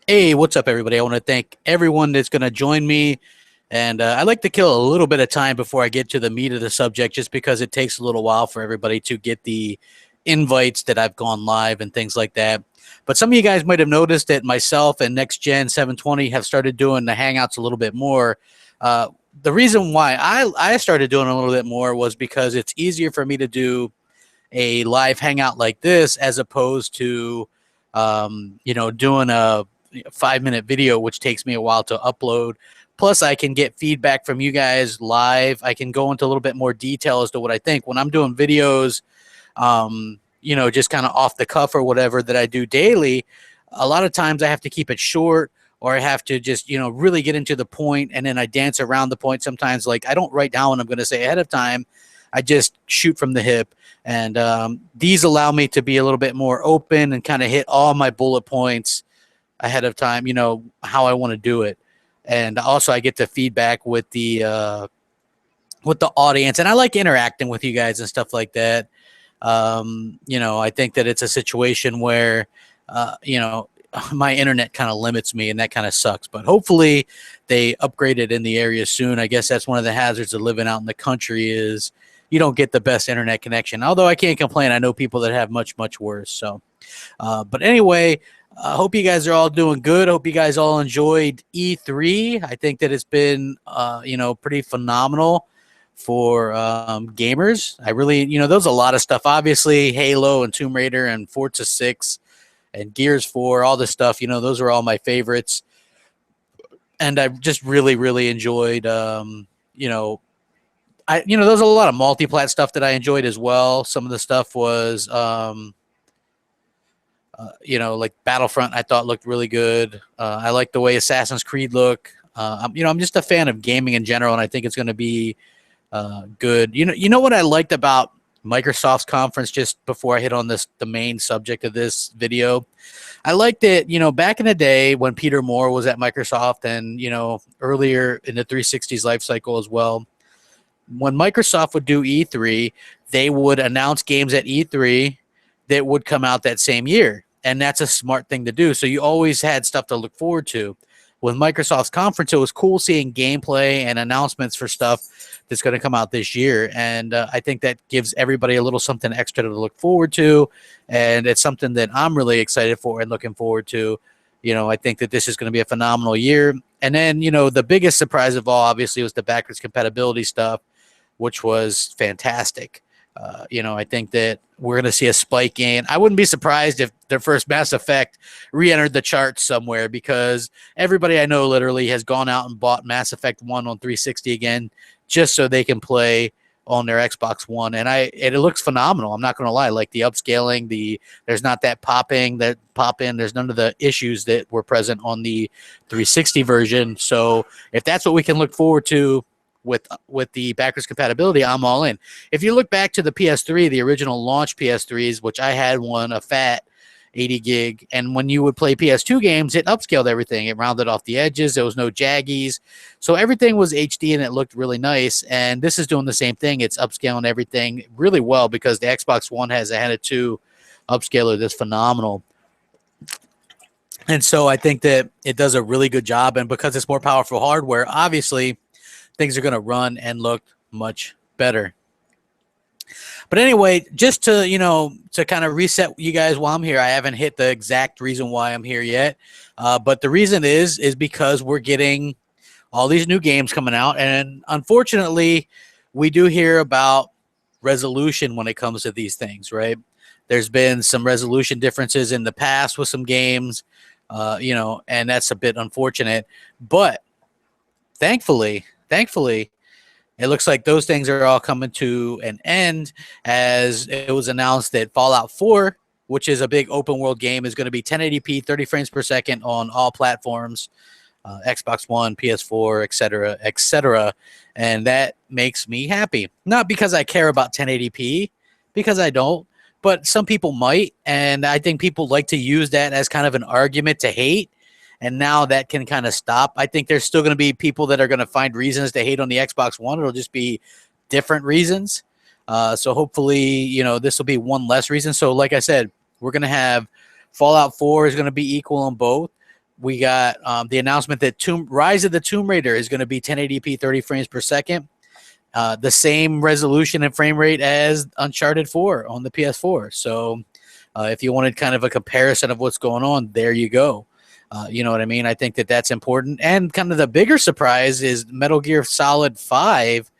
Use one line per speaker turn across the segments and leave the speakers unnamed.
Hey, what's up, everybody? I want to thank everyone that's going to join me. And I like to kill a little bit of time before I get to the meat of the subject, just because it takes a little while for everybody to get the invites that I've gone live and things like that. But some of you guys might have noticed that myself and Next Gen 720 have started doing the Hangouts a little bit more. Uh, the reason why I started doing a little bit more was because it's easier for me to do a live hangout like this as opposed to doing a 5 minute video, which takes me a while to upload. Plus, I can get feedback from you guys live. I can go into a little bit more detail as to what I think when I'm doing videos, just kind of off the cuff or whatever that I do daily. A lot of times I have to keep it short, or I have to just, really get into the point, and then I dance around the point sometimes. Like, I don't write down what I'm going to say ahead of time. I just shoot from the hip. And these allow me to be a little bit more open and kind of hit all my bullet points ahead of time, how I want to do it. And also I get the feedback with the audience, and I like interacting with you guys and stuff like that. I think that it's a situation where, my internet kind of limits me, and that kind of sucks. But hopefully they upgrade it in the area soon. I guess that's one of the hazards of living out in the country is you don't get the best internet connection. Although I can't complain. I know people that have much, much worse. So, but anyway, I hope you guys are all doing good. I hope you guys all enjoyed E3. I think that it's been, pretty phenomenal for gamers. I really, there's a lot of stuff. Obviously, Halo and Tomb Raider and Forza 6 and Gears 4, all this stuff, those are all my favorites. And I just really, really enjoyed, there's a lot of multi-plat stuff that I enjoyed as well. Some of the stuff was, like Battlefront, I thought looked really good. I like the way Assassin's Creed look. I'm just a fan of gaming in general, and I think it's going to be good. You know what I liked about Microsoft's conference, just before I hit on the main subject of this video? I liked it, back in the day when Peter Moore was at Microsoft, and, earlier in the 360's life cycle as well. When Microsoft would do E3, they would announce games at E3 that would come out that same year. And that's a smart thing to do. So you always had stuff to look forward to. With Microsoft's conference, it was cool seeing gameplay and announcements for stuff that's going to come out this year. And I think that gives everybody a little something extra to look forward to. And it's something that I'm really excited for and looking forward to. I think that this is going to be a phenomenal year. And then, the biggest surprise of all, obviously, was the backwards compatibility stuff, which was fantastic. I think that we're going to see a spike in. I wouldn't be surprised if their first Mass Effect re-entered the charts somewhere, because everybody I know literally has gone out and bought Mass Effect 1 on 360 again just so they can play on their Xbox One. And it looks phenomenal. I'm not going to lie. Like the upscaling, there's not that pop-in. There's none of the issues that were present on the 360 version. So if that's what we can look forward to with the backwards compatibility, I'm all in. If you look back to the PS3, the original launch PS3s, which I had one, a fat 80 gig, and when you would play PS2 games, it upscaled everything. It rounded off the edges. There was no jaggies. So everything was HD, and it looked really nice. And this is doing the same thing. It's upscaling everything really well, because the Xbox One has a Hannah 2 upscaler that's phenomenal. And so I think that it does a really good job. And because it's more powerful hardware, obviously, things are going to run and look much better. But anyway, just to kind of reset you guys while I'm here, I haven't hit the exact reason why I'm here yet. But the reason is because we're getting all these new games coming out. And unfortunately, we do hear about resolution when it comes to these things, right? There's been some resolution differences in the past with some games, and that's a bit unfortunate. But thankfully, it looks like those things are all coming to an end, as it was announced that Fallout 4, which is a big open world game, is going to be 1080p, 30 frames per second on all platforms, Xbox One, PS4, etc., etc. And that makes me happy. Not because I care about 1080p, because I don't, but some people might. And I think people like to use that as kind of an argument to hate. And now that can kind of stop. I think there's still going to be people that are going to find reasons to hate on the Xbox One. It'll just be different reasons. So hopefully, this will be one less reason. So like I said, we're going to have Fallout 4 is going to be equal on both. We got the announcement that Rise of the Tomb Raider is going to be 1080p 30 frames per second, the same resolution and frame rate as Uncharted 4 on the PS4. So if you wanted kind of a comparison of what's going on, there you go. You know what I mean? I think that that's important. And kind of the bigger surprise is Metal Gear Solid 5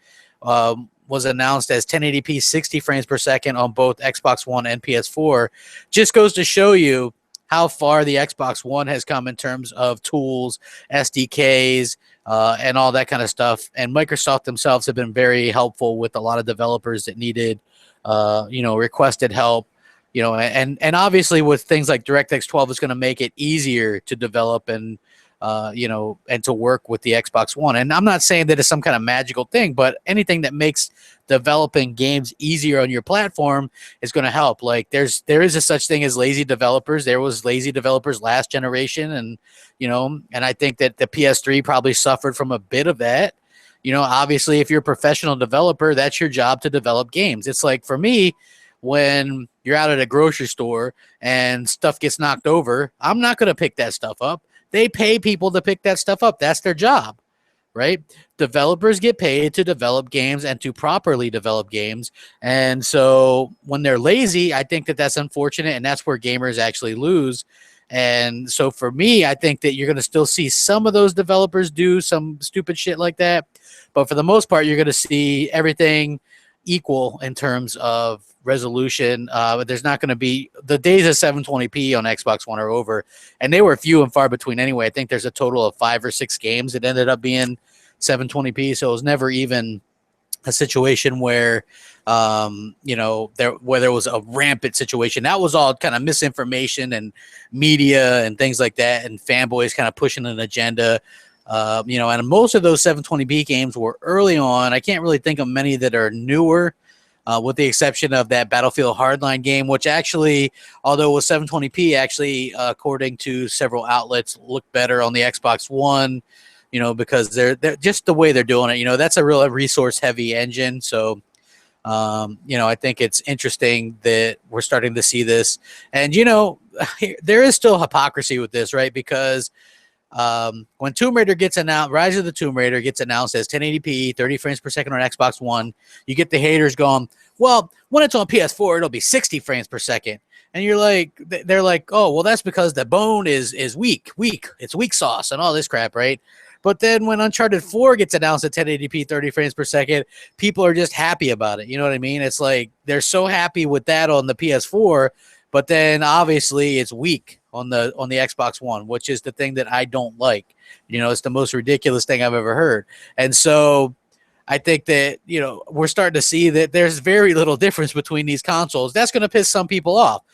was announced as 1080p 60 frames per second on both Xbox One and PS4. Just goes to show you how far the Xbox One has come in terms of tools, SDKs, and all that kind of stuff. And Microsoft themselves have been very helpful with a lot of developers that needed, requested help. And obviously with things like DirectX 12 is going to make it easier to develop and to work with the Xbox One. And I'm not saying that it's some kind of magical thing, but anything that makes developing games easier on your platform is going to help. Like there is a such thing as lazy developers. There was lazy developers last generation, and I think that the PS3 probably suffered from a bit of that. Obviously, if you're a professional developer, that's your job to develop games. It's like for me, when you're out at a grocery store and stuff gets knocked over, I'm not going to pick that stuff up. They pay people to pick that stuff up. That's their job, right? Developers get paid to develop games and to properly develop games. And so when they're lazy, I think that that's unfortunate, and that's where gamers actually lose. And so for me, I think that you're going to still see some of those developers do some stupid shit like that. But for the most part, you're going to see everything equal in terms of resolution. There's not going to be the days of 720p on Xbox One are over, and they were few and far between anyway. I think there's a total of 5 or 6 games that ended up being 720p, so it was never even a situation where there was a rampant situation. That was all kind of misinformation and media and things like that, and fanboys kind of pushing an agenda. And most of those 720p games were early on. I can't really think of many that are newer, with the exception of that Battlefield Hardline game, which actually, although it was 720p, actually, according to several outlets, looked better on the Xbox One, because they're just the way they're doing it. That's a real resource-heavy engine. So, I think it's interesting that we're starting to see this. And, there is still hypocrisy with this, right? Because when Tomb Raider gets announced, Rise of the Tomb Raider gets announced as 1080p, 30 frames per second on Xbox One, you get the haters going, well, when it's on PS4, it'll be 60 frames per second. And they're like, oh, well, that's because the bone is weak. It's weak sauce and all this crap, right? But then when Uncharted 4 gets announced at 1080p, 30 frames per second, people are just happy about it. You know what I mean? It's like they're so happy with that on the PS4, but then obviously it's weak on the Xbox One, which is the thing that I don't like. It's the most ridiculous thing I've ever heard. And so I think that, we're starting to see that there's very little difference between these consoles. That's going to piss some people off.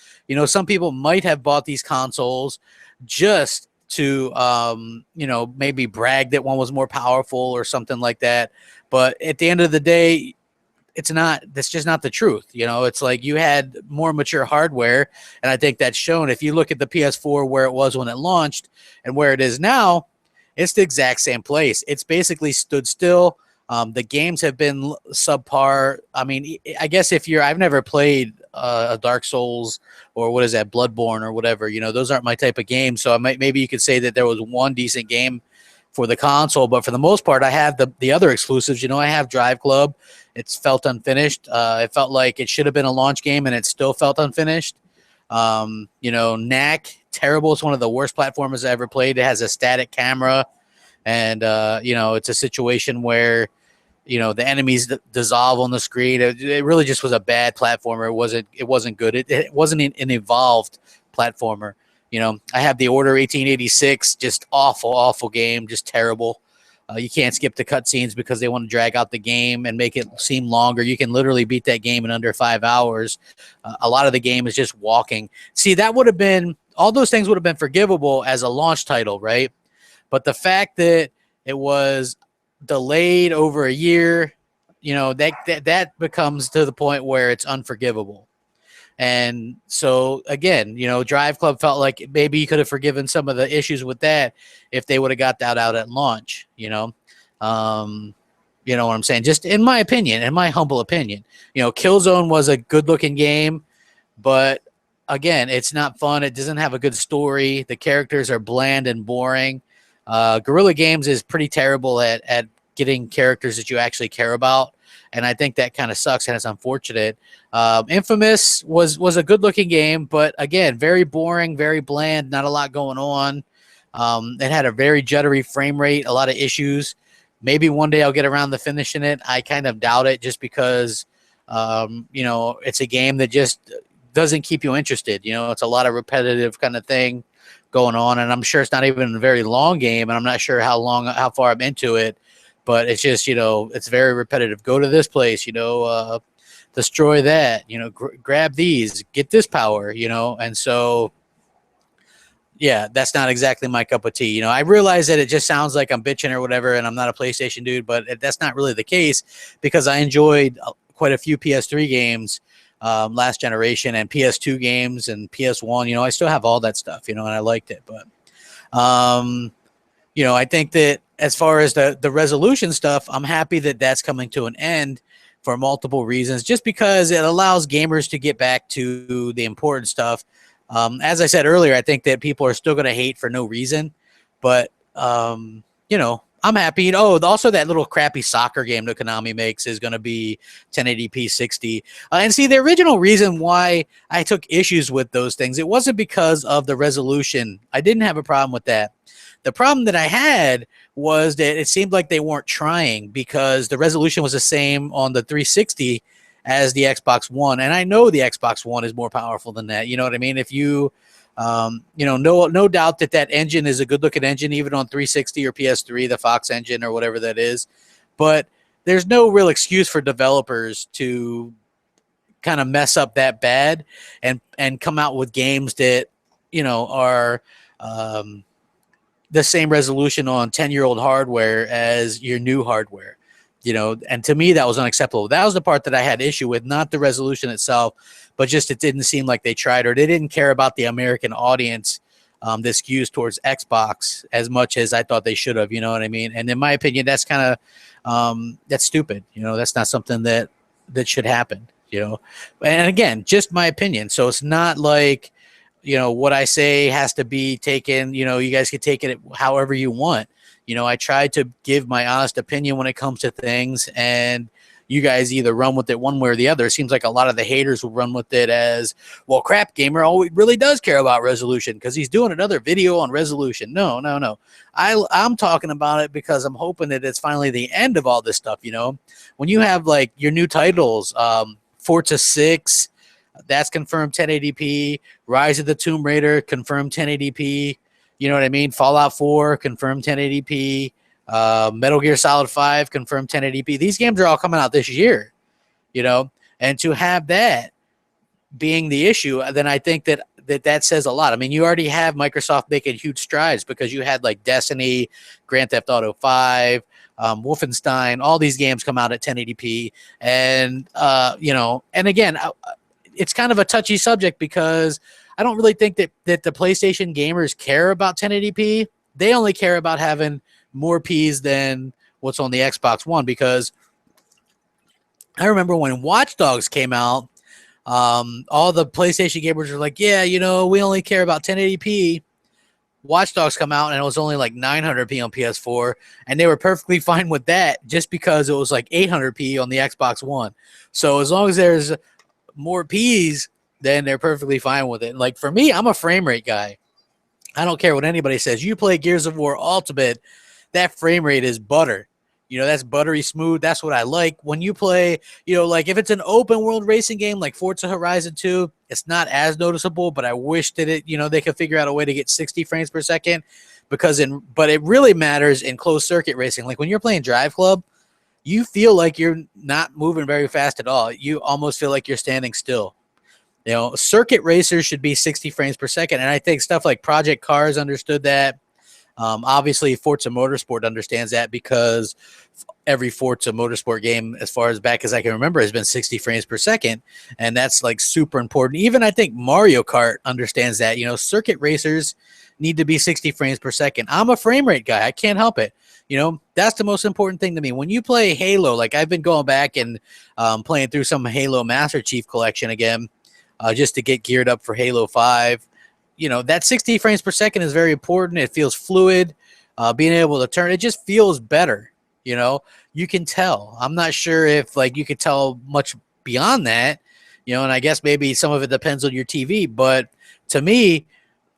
Some people might have bought these consoles just to, maybe brag that one was more powerful or something like that. But at the end of the day, that's just not the truth. It's like you had more mature hardware, and I think that's shown. If you look at the PS4, where it was when it launched and where it is now, it's the exact same place. It's basically stood still. The games have been subpar. I mean, I guess I've never played a Dark Souls or what is that, Bloodborne or whatever, those aren't my type of game. So maybe you could say that there was one decent game for the console, but for the most part, I have the other exclusives. I have Drive Club. It's felt unfinished. It felt like it should have been a launch game, and it still felt unfinished. Knack, terrible. It's one of the worst platformers I ever played. It has a static camera, and it's a situation where the enemies dissolve on the screen. It really just was a bad platformer. It wasn't good. It wasn't an evolved platformer. I have the Order 1886, just awful game, just terrible. You can't skip the cutscenes because they want to drag out the game and make it seem longer. You can literally beat that game in under 5 hours. A lot of the game is just walking. See, all those things would have been forgivable as a launch title, right? But the fact that it was delayed over a year, that becomes to the point where it's unforgivable. And so again, Drive Club felt like maybe you could have forgiven some of the issues with that if they would have got that out at launch. You know what I'm saying? Just in my opinion, in my humble opinion, Killzone was a good looking game, but again, it's not fun. It doesn't have a good story. The characters are bland and boring. Guerrilla Games is pretty terrible at getting characters that you actually care about, and I think that kind of sucks and it's unfortunate. Infamous was a good looking game, but again, very boring, very bland, not a lot going on. It had a very jittery frame rate, a lot of issues. Maybe one day I'll get around to finishing it. I kind of doubt it, just because it's a game that just doesn't keep you interested. It's a lot of repetitive kind of thing going on, and I'm sure it's not even a very long game, and I'm not sure how far I'm into it, but it's just, it's very repetitive. Go to this place, destroy that, grab these, get this power, and so, yeah, that's not exactly my cup of tea. I realize that it just sounds like I'm bitching or whatever, and I'm not a PlayStation dude, but that's not really the case, because I enjoyed quite a few PS3 games last generation, and PS2 games and PS1. I still have all that stuff, and I liked it. But, I think that as far as the resolution stuff, I'm happy that that's coming to an end for multiple reasons, just because it allows gamers to get back to the important stuff. As I said earlier, I think that people are still going to hate for no reason, but, I'm happy. Oh, also that little crappy soccer game that Konami makes is going to be 1080p 60. And see, the original reason why I took issues with those things, it wasn't because of the resolution. I didn't have a problem with that. The problem that I had was that it seemed like they weren't trying, because the resolution was the same on the 360 as the Xbox One. And I know the Xbox One is more powerful than that. You know what I mean? If you, no doubt that engine is a good looking engine, even on 360 or PS3, the Fox engine or whatever that is. But there's no real excuse for developers to kind of mess up that bad and come out with games that, are the same resolution on 10-year-old hardware as your new hardware. And to me, that was unacceptable. That was the part that I had issue with, not the resolution itself, but just it didn't seem like they tried, or they didn't care about the American audience that skews towards Xbox as much as I thought they should have. You know what I mean? And in my opinion, that's kind of that's stupid. That's not something that should happen. And again, just my opinion. So it's not like, what I say has to be taken. You guys can take it however you want. I try to give my honest opinion when it comes to things, and you guys either run with it one way or the other. It seems like a lot of the haters will run with it as, well, Crap Gamer really does care about resolution because he's doing another video on resolution. No. I'm talking about it because I'm hoping that it's finally the end of all this stuff. When you have like your new titles, Forza 6, that's confirmed 1080p, Rise of the Tomb Raider, confirmed 1080p. You know what I mean? Fallout 4, confirmed 1080p. Metal Gear Solid 5, confirmed 1080p. These games are all coming out this year, and to have that being the issue, then I think that says a lot. I mean, you already have Microsoft making huge strides, because you had like Destiny, Grand Theft Auto 5, Wolfenstein, all these games come out at 1080p. And, and again, it's kind of a touchy subject, because I don't really think that the PlayStation gamers care about 1080p. They only care about having more Ps than what's on the Xbox One, because I remember when Watch Dogs came out, all the PlayStation gamers were like, yeah, we only care about 1080p. Watch Dogs come out and it was only like 900p on PS4, and they were perfectly fine with that, just because it was like 800p on the Xbox One. So as long as there's more Ps, then they're perfectly fine with it. Like for me, I'm a frame rate guy. I don't care what anybody says. You play Gears of War Ultimate, that frame rate is butter. That's buttery smooth. That's what I like. When you play, like if it's an open world racing game like Forza Horizon 2, it's not as noticeable, but I wish that they could figure out a way to get 60 frames per second, but it really matters in closed circuit racing. Like when you're playing Drive Club, you feel like you're not moving very fast at all. You almost feel like you're standing still. Circuit racers should be 60 frames per second. And I think stuff like Project Cars understood that. Obviously, Forza Motorsport understands that, because every Forza Motorsport game, as far as back as I can remember, has been 60 frames per second. And that's like super important. Even I think Mario Kart understands that. Circuit racers need to be 60 frames per second. I'm a frame rate guy. I can't help it. That's the most important thing to me. When you play Halo, like I've been going back and playing through some Halo Master Chief Collection again. just to get geared up for Halo 5. That 60 frames per second is very important. It feels fluid. Being able to turn, it just feels better. You can tell. I'm not sure if you could tell much beyond that, and I guess maybe some of it depends on your TV, but to me,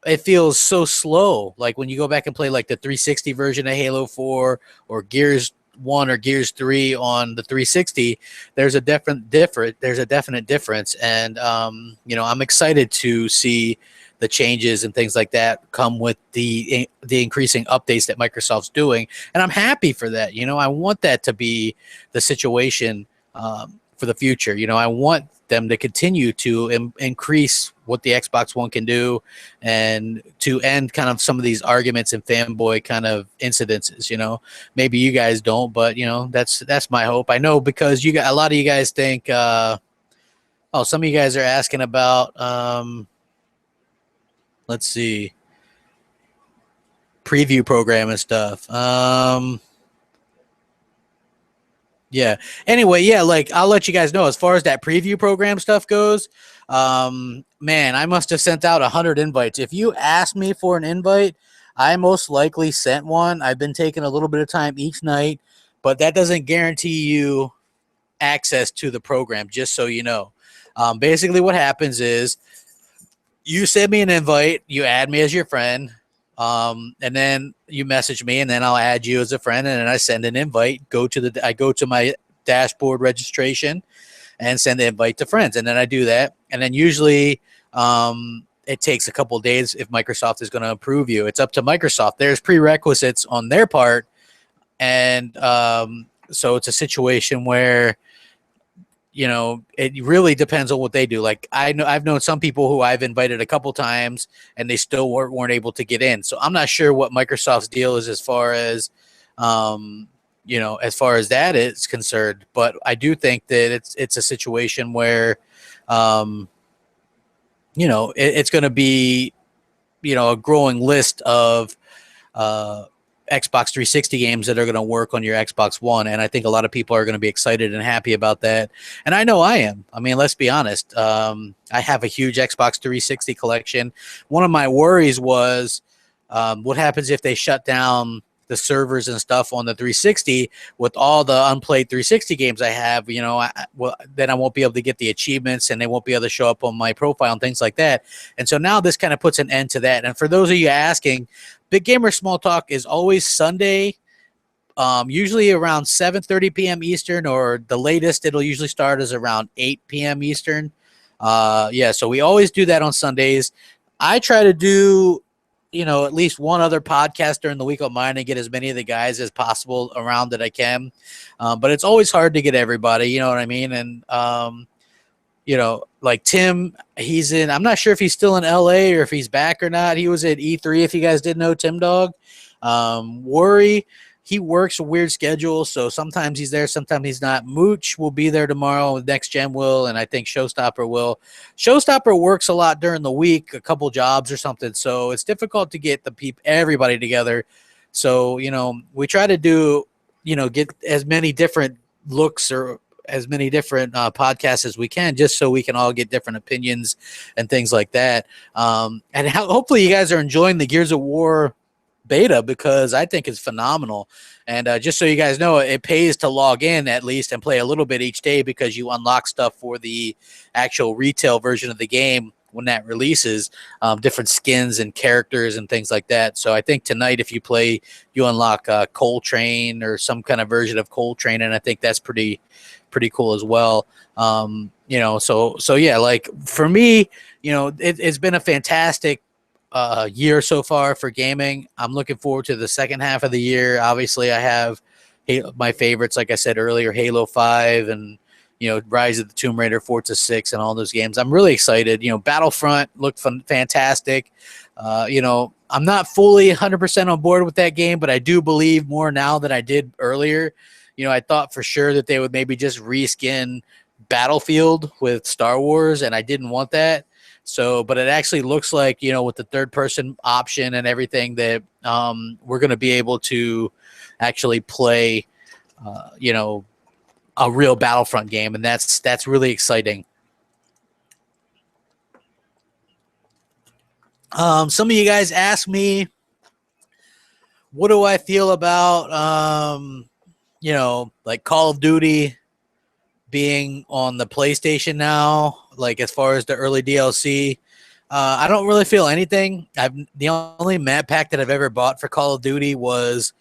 it feels so slow. Like when you go back and play the 360 version of Halo 4 or Gears 1 or Gears 3 on the 360, there's a definite difference. And I'm excited to see the changes and things like that come with the increasing updates that Microsoft's doing, and I'm happy for that. I want that to be the situation for the future. I want them to continue to increase what the Xbox One can do, and to end kind of some of these arguments and fanboy kind of incidences. Maybe you guys don't, but that's my hope. I know, because a lot of you guys think some of you guys are asking about let's see, preview program and stuff. Yeah. Anyway, yeah, I'll let you guys know as far as that preview program stuff goes. Man, I must have sent out 100 invites. If you asked me for an invite, I most likely sent one. I've been taking a little bit of time each night, but that doesn't guarantee you access to the program, just so you know. Basically what happens is you send me an invite, you add me as your friend, and then you message me, and then I'll add you as a friend, and then I send an invite. I go to my dashboard registration and send the invite to friends, and then I do that, and then usually it takes a couple of days if Microsoft is going to approve you. It's up to Microsoft. There's prerequisites on their part, and so it's a situation where it really depends on what they do. I've known some people who I've invited a couple times and they still weren't able to get in. So I'm not sure what Microsoft's deal is as far as that is concerned. But I do think that it's a situation where, it's going to be, a growing list of Xbox 360 games that are going to work on your Xbox One, and I think a lot of people are going to be excited and happy about that. And I know I am. I mean, let's be honest. I have a huge Xbox 360 collection. One of my worries was what happens if they shut down the servers and stuff on the 360 with all the unplayed 360 games I have. Then I won't be able to get the achievements, and they won't be able to show up on my profile and things like that. And so now this kind of puts an end to that. And for those of you asking, Big Gamer Small Talk is always Sunday, usually around 7:30 p.m. Eastern, or the latest it'll usually start is around 8 p.m. Eastern. So we always do that on Sundays. I try to do, at least one other podcast during the week on mine and get as many of the guys as possible around that I can. But it's always hard to get everybody, you know what I mean? And, like Tim, I'm not sure if he's still in LA or if he's back or not. He was at E3, if you guys didn't know, Tim Dog. Worry, he works a weird schedule, so sometimes he's there, sometimes he's not. Mooch will be there tomorrow, Next Gen will, and I think Showstopper will. Showstopper works a lot during the week, a couple jobs or something, so it's difficult to get everybody together. So, we try to do, get as many different looks or as many different podcasts as we can, just so we can all get different opinions and things like that. And hopefully you guys are enjoying the Gears of War beta, because I think it's phenomenal. And just so you guys know, it pays to log in at least and play a little bit each day, because you unlock stuff for the actual retail version of the game when that releases, different skins and characters and things like that. So I think tonight, if you play, you unlock Coltrane or some kind of version of Coltrane, and I think that's pretty cool as well. So yeah, for me, it's been a fantastic year so far for gaming. I'm looking forward to the second half of the year. Obviously, I have my favorites, like I said earlier, Halo 5 and Rise of the Tomb Raider, Forza 6, and all those games. I'm really excited. Battlefront looked fantastic. I'm not fully 100% on board with that game, but I do believe more now than I did earlier. I thought for sure that they would maybe just reskin Battlefield with Star Wars, and I didn't want that. So, but it actually looks like, with the third person option and everything, that we're going to be able to actually play, a real Battlefront game. And that's really exciting. Some of you guys asked me, what do I feel about, like Call of Duty being on the PlayStation now, like as far as the early DLC. I don't really feel anything. The only map pack that I've ever bought for Call of Duty was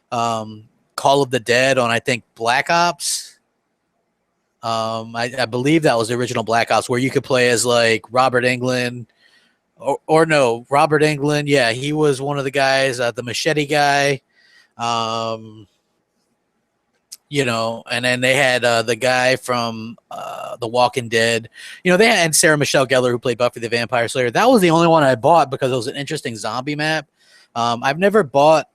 Call of the Dead on, I think, Black Ops. I believe that was the original Black Ops, where you could play as like Robert Englund, or no, Robert Englund. Yeah, he was one of the guys, the machete guy. Um, and then they had the guy from The Walking Dead. They had Sarah Michelle Gellar, who played Buffy the Vampire Slayer. That was the only one I bought because it was an interesting zombie map. I've never bought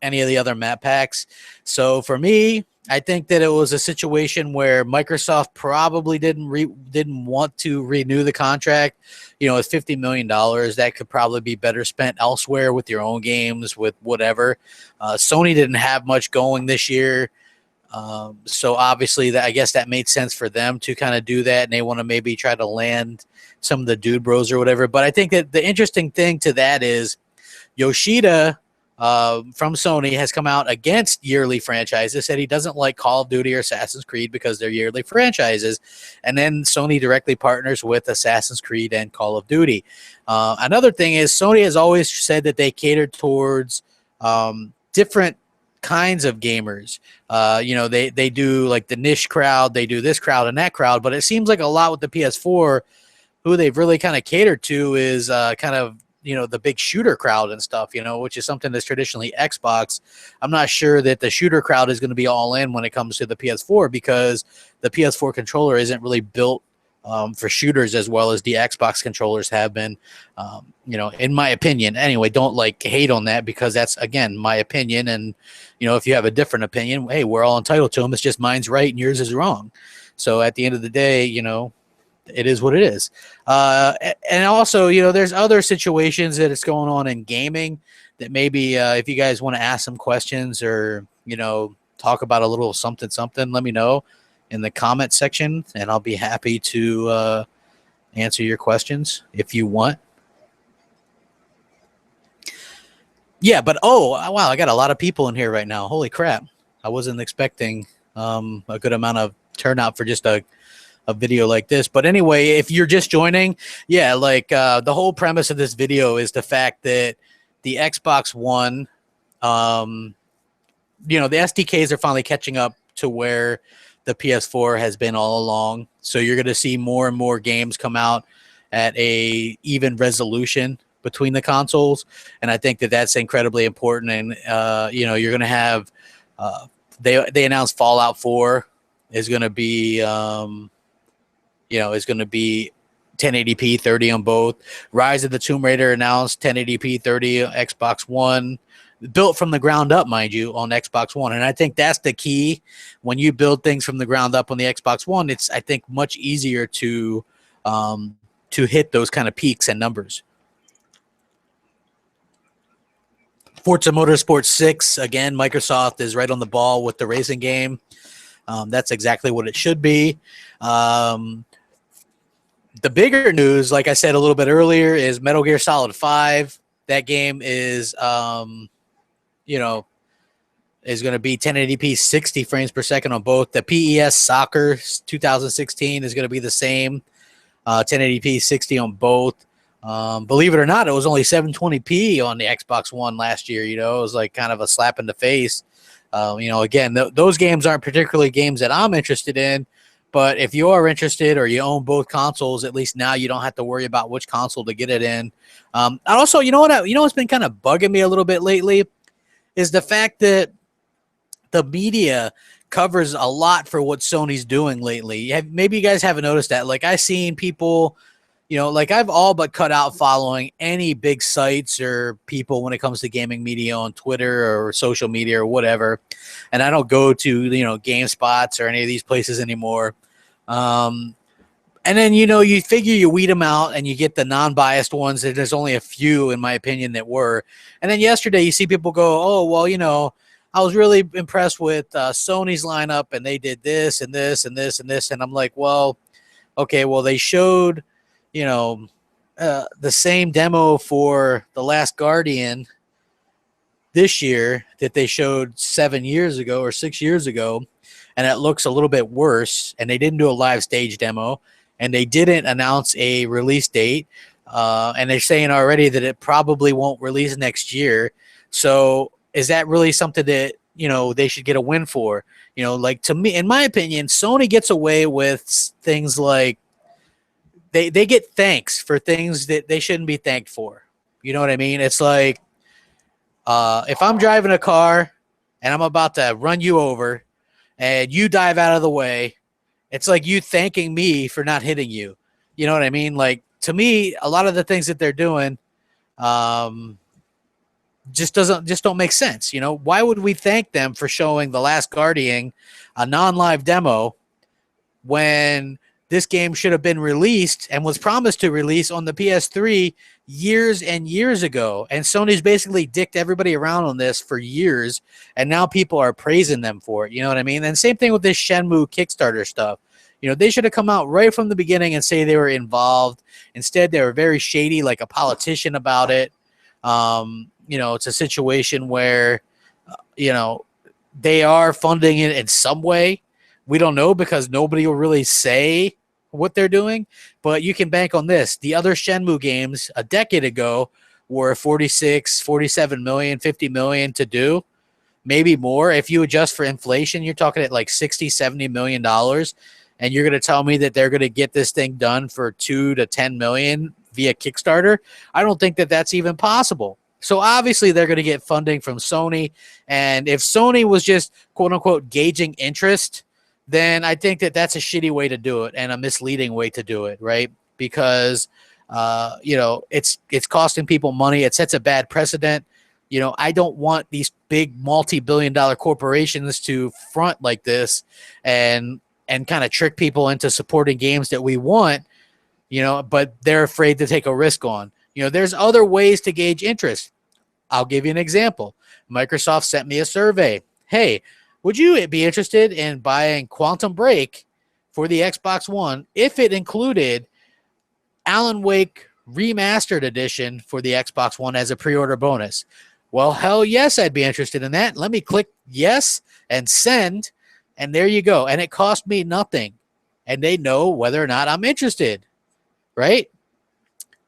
any of the other map packs. So for me, I think that it was a situation where Microsoft probably didn't want to renew the contract. With $50 million, that could probably be better spent elsewhere with your own games, with whatever. Sony didn't have much going this year. So obviously I guess that made sense for them to kind of do that, and they want to maybe try to land some of the dude bros or whatever. But I think that the interesting thing to that is Yoshida from Sony has come out against yearly franchises, said he doesn't like Call of Duty or Assassin's Creed because they're yearly franchises. And then Sony directly partners with Assassin's Creed and Call of Duty. Another thing is Sony has always said that they cater towards different kinds of gamers. They do like the niche crowd, they do this crowd and that crowd, but it seems like a lot with the PS4, who they've really kind of catered to is kind of the big shooter crowd and stuff, which is something that's traditionally Xbox. I'm not sure that the shooter crowd is going to be all in when it comes to the PS4, because the PS4 controller isn't really built for shooters as well as the Xbox controllers have been, in my opinion. Anyway, don't hate on that, because that's, again, my opinion. And, if you have a different opinion, hey, we're all entitled to them. It's just mine's right and yours is wrong. So at the end of the day, it is what it is. And also, there's other situations that it's going on in gaming that maybe if you guys want to ask some questions or, talk about a little something, let me know in the comment section, and I'll be happy to answer your questions if you want. Yeah, but wow, I got a lot of people in here right now. Holy crap. I wasn't expecting a good amount of turnout for just a video like this. But anyway, if you're just joining, yeah, the whole premise of this video is the fact that the Xbox One, the SDKs are finally catching up to where the PS4 has been all along. So you're going to see more and more games come out at a even resolution between the consoles. And I think that that's incredibly important. And, you're going to have, they announced Fallout 4 is going to be, is going to be 1080p 30 on both. Rise of the Tomb Raider announced 1080p 30 Xbox One, built from the ground up, mind you, on Xbox One. And I think that's the key. When you build things from the ground up on the Xbox One, it's, I think, much easier to hit those kind of peaks and numbers. Forza Motorsport 6, again, Microsoft is right on the ball with the racing game. That's exactly what it should be. The bigger news, like I said a little bit earlier, is Metal Gear Solid 5. That game is, is going to be 1080p 60 frames per second on both. The PES Soccer 2016 is going to be the same, 1080p 60 on both. Believe it or not, it was only 720p on the Xbox One last year. It was like kind of a slap in the face. Again, those games aren't particularly games that I'm interested in. But if you are interested or you own both consoles, at least now you don't have to worry about which console to get it in. Also, what's been kind of bugging me a little bit lately is the fact that the media covers a lot for what Sony's doing lately. Maybe you guys haven't noticed that. I've seen people, I've all but cut out following any big sites or people when it comes to gaming media on Twitter or social media or whatever. And I don't go to, GameSpots or any of these places anymore. And then, you figure you weed them out and you get the non-biased ones. And there's only a few, in my opinion, that were. And then yesterday you see people go, oh, well, I was really impressed with Sony's lineup and they did this and this and this and this. And I'm like, well, okay, well, they showed, the same demo for The Last Guardian this year that they showed 7 years ago or 6 years ago, and it looks a little bit worse. And they didn't do a live stage demo, and they didn't announce a release date. And they're saying already that it probably won't release next year. So is that really something that, you know, they should get a win for? You know, like, to me, in my opinion, Sony gets away with things like they get thanks for things that they shouldn't be thanked for. You know what I mean? It's like, if I'm driving a car and I'm about to run you over and you dive out of the way, it's like you thanking me for not hitting you. You know what I mean? Like, to me, a lot of the things that they're doing just don't make sense. You know, why would we thank them for showing The Last Guardian, a non-live demo, when this game should have been released and was promised to release on the PS3 years and years ago? And Sony's basically dicked everybody around on this for years, and now people are praising them for it. You know what I mean? And same thing with this Shenmue Kickstarter stuff. You know, they should have come out right from the beginning and say they were involved. Instead, they were very shady, like a politician about it. You know, it's a situation where, you know, they are funding it in some way. We don't know because nobody will really say what they're doing, but you can bank on this. The other Shenmue games a decade ago were 46, 47 million, 50 million to do, maybe more. If you adjust for inflation, you're talking at like 60, 70 million dollars. And you're going to tell me that they're going to get this thing done for 2 to 10 million via Kickstarter? I don't think that that's even possible. So obviously they're going to get funding from Sony. And if Sony was just, quote unquote, gauging interest, then I think that that's a shitty way to do it and a misleading way to do it, right? Because, you know, it's costing people money. It sets a bad precedent. You know, I don't want these big multi-billion-dollar corporations to front like this and kind of trick people into supporting games that we want, you know, but they're afraid to take a risk on. You know, there's other ways to gauge interest. I'll give you an example. Microsoft sent me a survey. Hey, would you be interested in buying Quantum Break for the Xbox One if it included Alan Wake Remastered Edition for the Xbox One as a pre-order bonus? Well, hell yes, I'd be interested in that. Let me click yes and send, and there you go. And it cost me nothing. And they know whether or not I'm interested, right?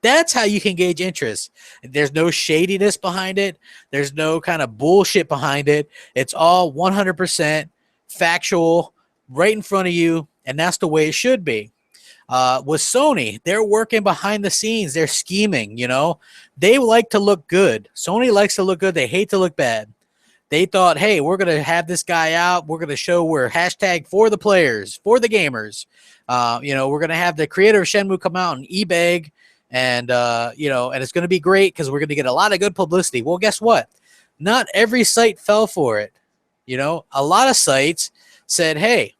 That's how you can gauge interest. There's no shadiness behind it. There's no kind of bullshit behind it. It's all 100% factual, right in front of you, and that's the way it should be. With Sony, they're working behind the scenes. They're scheming, you know. They like to look good. Sony likes to look good. They hate to look bad. They thought, hey, we're going to have this guy out. We're going to show we're hashtag for the players, for the gamers. You know, we're going to have the creator of Shenmue come out and e-bag. And, you know, and it's going to be great because we're going to get a lot of good publicity. Well, guess what? Not every site fell for it. You know, a lot of sites said, hey,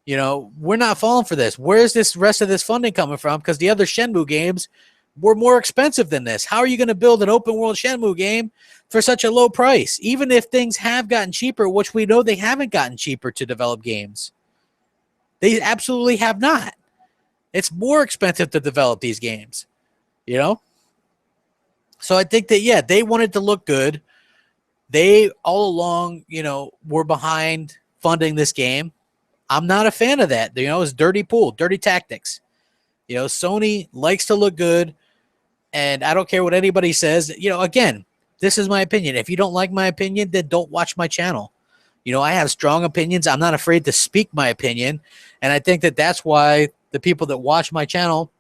you know, we're not falling for this. Where's this rest of this funding coming from? Because the other Shenmue games were more expensive than this. How are you going to build an open world Shenmue game for such a low price? Even if things have gotten cheaper, which we know they haven't gotten cheaper to develop games. They absolutely have not. It's more expensive to develop these games, you know? So I think that, yeah, they wanted to look good. They all along, you know, were behind funding this game. I'm not a fan of that. You know, it's dirty pool, dirty tactics. You know, Sony likes to look good, and I don't care what anybody says. You know, again, this is my opinion. If you don't like my opinion, then don't watch my channel. You know, I have strong opinions. I'm not afraid to speak my opinion, and I think that that's why the people that watch my channel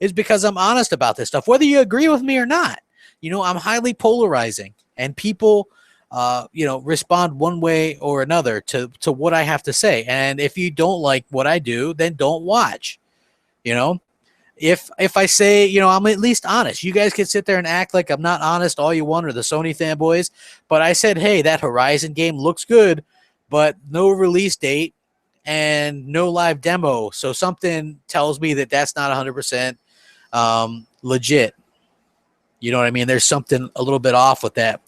is because I'm honest about this stuff, whether you agree with me or not. You know, I'm highly polarizing, and people, you know, respond one way or another to what I have to say. And if you don't like what I do, then don't watch. You know, if I say, you know, I'm at least honest. You guys can sit there and act like I'm not honest all you want, or the Sony fanboys, but I said, hey, that Horizon game looks good, but no release date and no live demo. So something tells me that that's not 100% legit. You know what I mean? There's something a little bit off with that.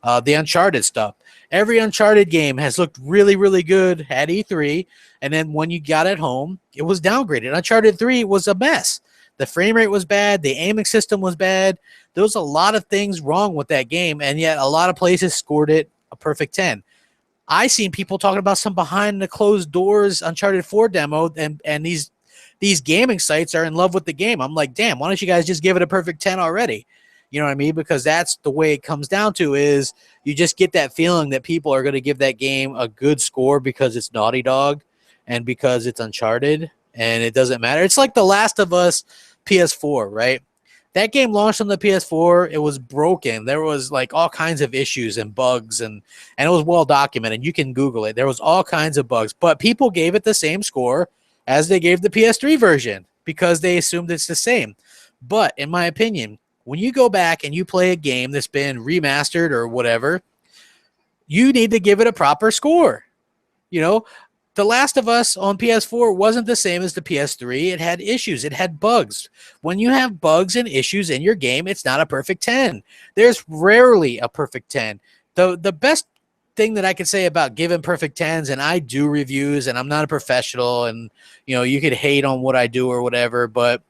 The Uncharted stuff. Every Uncharted game has looked really, really good at E3, and then when you got it home, it was downgraded. Uncharted 3 was a mess. The frame rate was bad. The aiming system was bad. There was a lot of things wrong with that game, and yet a lot of places scored it a perfect 10. I seen people talking about some behind the closed doors Uncharted 4 demo, and these gaming sites are in love with the game. I'm like, damn, why don't you guys just give it a perfect 10 already? You know what I mean? Because that's the way it comes down to, is you just get that feeling that people are going to give that game a good score because it's Naughty Dog and because it's Uncharted, and it doesn't matter. It's like The Last of Us PS4, right? That game launched on the PS4. It was broken. There was like all kinds of issues and bugs, and it was well documented. You can Google it. There was all kinds of bugs, but people gave it the same score as they gave the PS3 version because they assumed it's the same. But in my opinion, when you go back and you play a game that's been remastered or whatever, you need to give it a proper score. You know, The Last of Us on PS4 wasn't the same as the PS3. It had issues. It had bugs. When you have bugs and issues in your game, it's not a perfect 10. There's rarely a perfect 10. The best thing that I could say about giving perfect 10s, and I do reviews, and I'm not a professional, and you could hate on what I do or whatever, but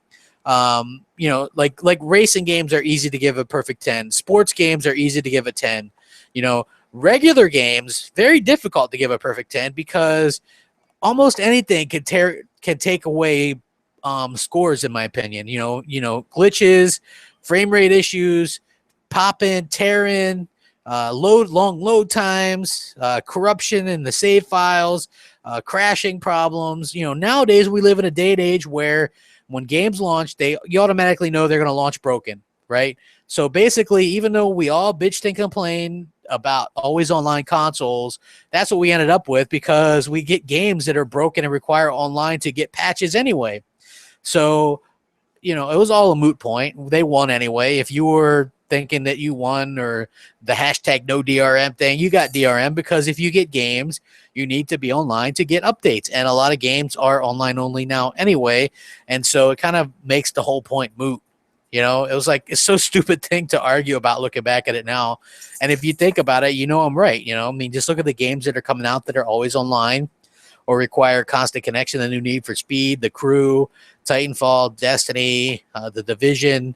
like racing games are easy to give a perfect 10. Sports games are easy to give a 10. Regular games, very difficult to give a perfect 10 because almost anything can take away scores, in my opinion. Glitches, frame rate issues, popping, tearing, long load times, corruption in the save files, crashing problems. Nowadays we live in a day and age where when games launch, you automatically know they're going to launch broken, right? So basically, even though we all bitched and complained about always online consoles, that's what we ended up with because we get games that are broken and require online to get patches anyway. So, it was all a moot point. They won anyway. If you were thinking that you won, or the hashtag no DRM thing, you got DRM because if you get games, you need to be online to get updates. And a lot of games are online only now anyway. And so it kind of makes the whole point moot. It was like, it's so stupid thing to argue about looking back at it now. And if you think about it, I'm right. Just look at the games that are coming out that are always online or require constant connection. The new Need for Speed, The Crew, Titanfall, Destiny, The Division,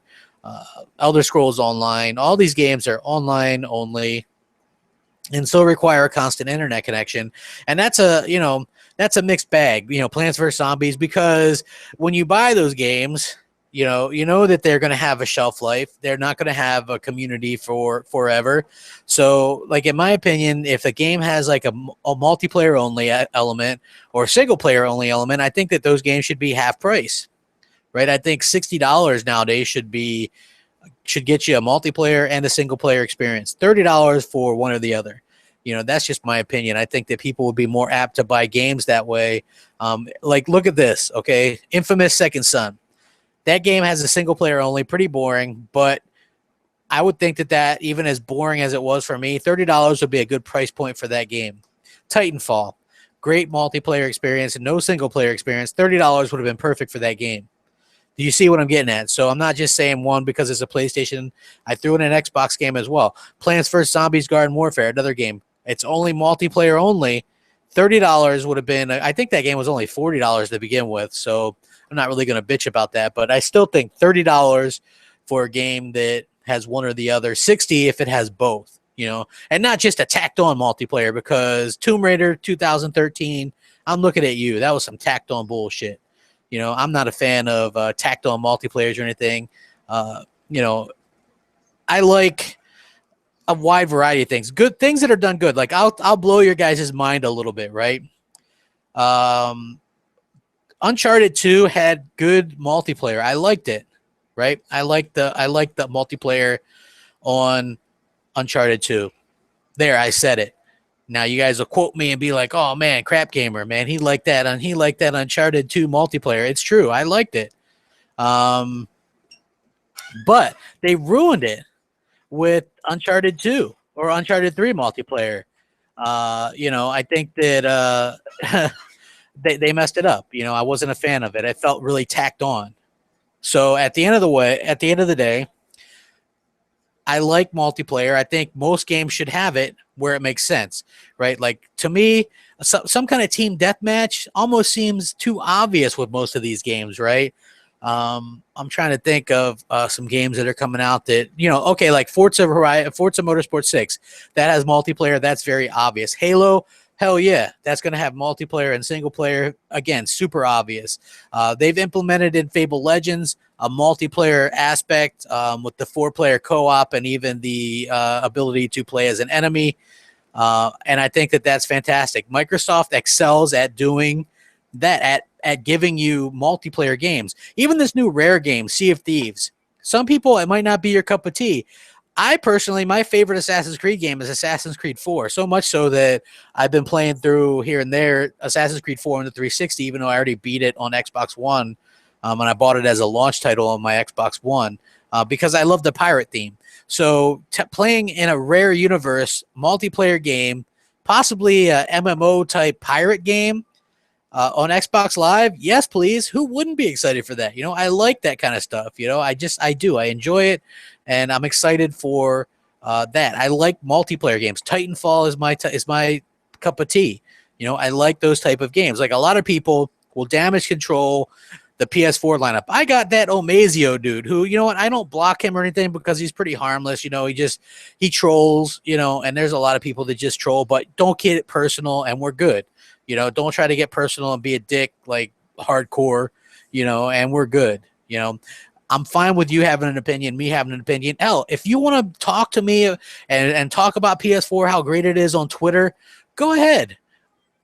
Elder Scrolls Online. All these games are online only and still require a constant internet connection. And that's a mixed bag, Plants vs. Zombies, because when you buy those games, you know that they're going to have a shelf life. They're not going to have a community for forever. So, like, in my opinion, if a game has like a multiplayer only element or single player only element, I think that those games should be half price, right? I think $60 nowadays should get you a multiplayer and a single player experience. $30 for one or the other. That's just my opinion. I think that people would be more apt to buy games that way. Like, look at this, okay? Infamous Second Son. That game has a single player only, pretty boring, but I would think that even as boring as it was for me, $30 would be a good price point for that game. Titanfall, great multiplayer experience and no single player experience. $30 would have been perfect for that game. Do you see what I'm getting at? So I'm not just saying one because it's a PlayStation. I threw in an Xbox game as well. Plants vs. Zombies Garden Warfare, another game. It's only multiplayer only. $30 would have been, I think that game was only $40 to begin with, so I'm not really going to bitch about that, but I still think $30 for a game that has one or the other, $60 if it has both, and not just a tacked on multiplayer, because Tomb Raider 2013, I'm looking at you. That was some tacked on bullshit. I'm not a fan of tacked on multiplayers or anything. I like a wide variety of things, good things that are done good. Like I'll blow your guys' mind a little bit, right? Uncharted 2 had good multiplayer. I liked it, right? I liked the multiplayer on Uncharted 2. There, I said it. Now you guys will quote me and be like, "Oh man, Crap Gamer, man, he liked that Uncharted 2 multiplayer." It's true, I liked it. But they ruined it with Uncharted 2 or Uncharted 3 multiplayer. I think that they messed it up. I wasn't a fan of it. I felt really tacked on. So at the end of the day, I like multiplayer. I think most games should have it where it makes sense, right? Like, to me, some kind of team deathmatch almost seems too obvious with most of these games, right? I'm trying to think of some games that are coming out that, okay, like Forza Motorsport 6, that has multiplayer. That's very obvious. Halo, hell yeah, that's going to have multiplayer and single player. Again, super obvious. They've implemented in Fable Legends a multiplayer aspect with the 4-player co-op and even the ability to play as an enemy. And I think that that's fantastic. Microsoft excels at doing that, at giving you multiplayer games. Even this new Rare game, Sea of Thieves. Some people, it might not be your cup of tea. I personally, my favorite Assassin's Creed game is Assassin's Creed 4. So much so that I've been playing through here and there Assassin's Creed 4 on the 360, even though I already beat it on Xbox One. And I bought it as a launch title on my Xbox One because I love the pirate theme. So playing in a Rare universe multiplayer game, possibly a MMO type pirate game on Xbox Live, yes, please. Who wouldn't be excited for that? I like that kind of stuff. I do. I enjoy it, and I'm excited for that. I like multiplayer games. Titanfall is my cup of tea. I like those type of games. Like a lot of people will damage control the PS4 lineup. I got that Omazio dude who, I don't block him or anything because he's pretty harmless. He trolls, and there's a lot of people that just troll, but don't get it personal and we're good. Don't try to get personal and be a dick, like hardcore, and we're good. I'm fine with you having an opinion, me having an opinion. Hell, if you want to talk to me and talk about PS4, how great it is on Twitter, go ahead.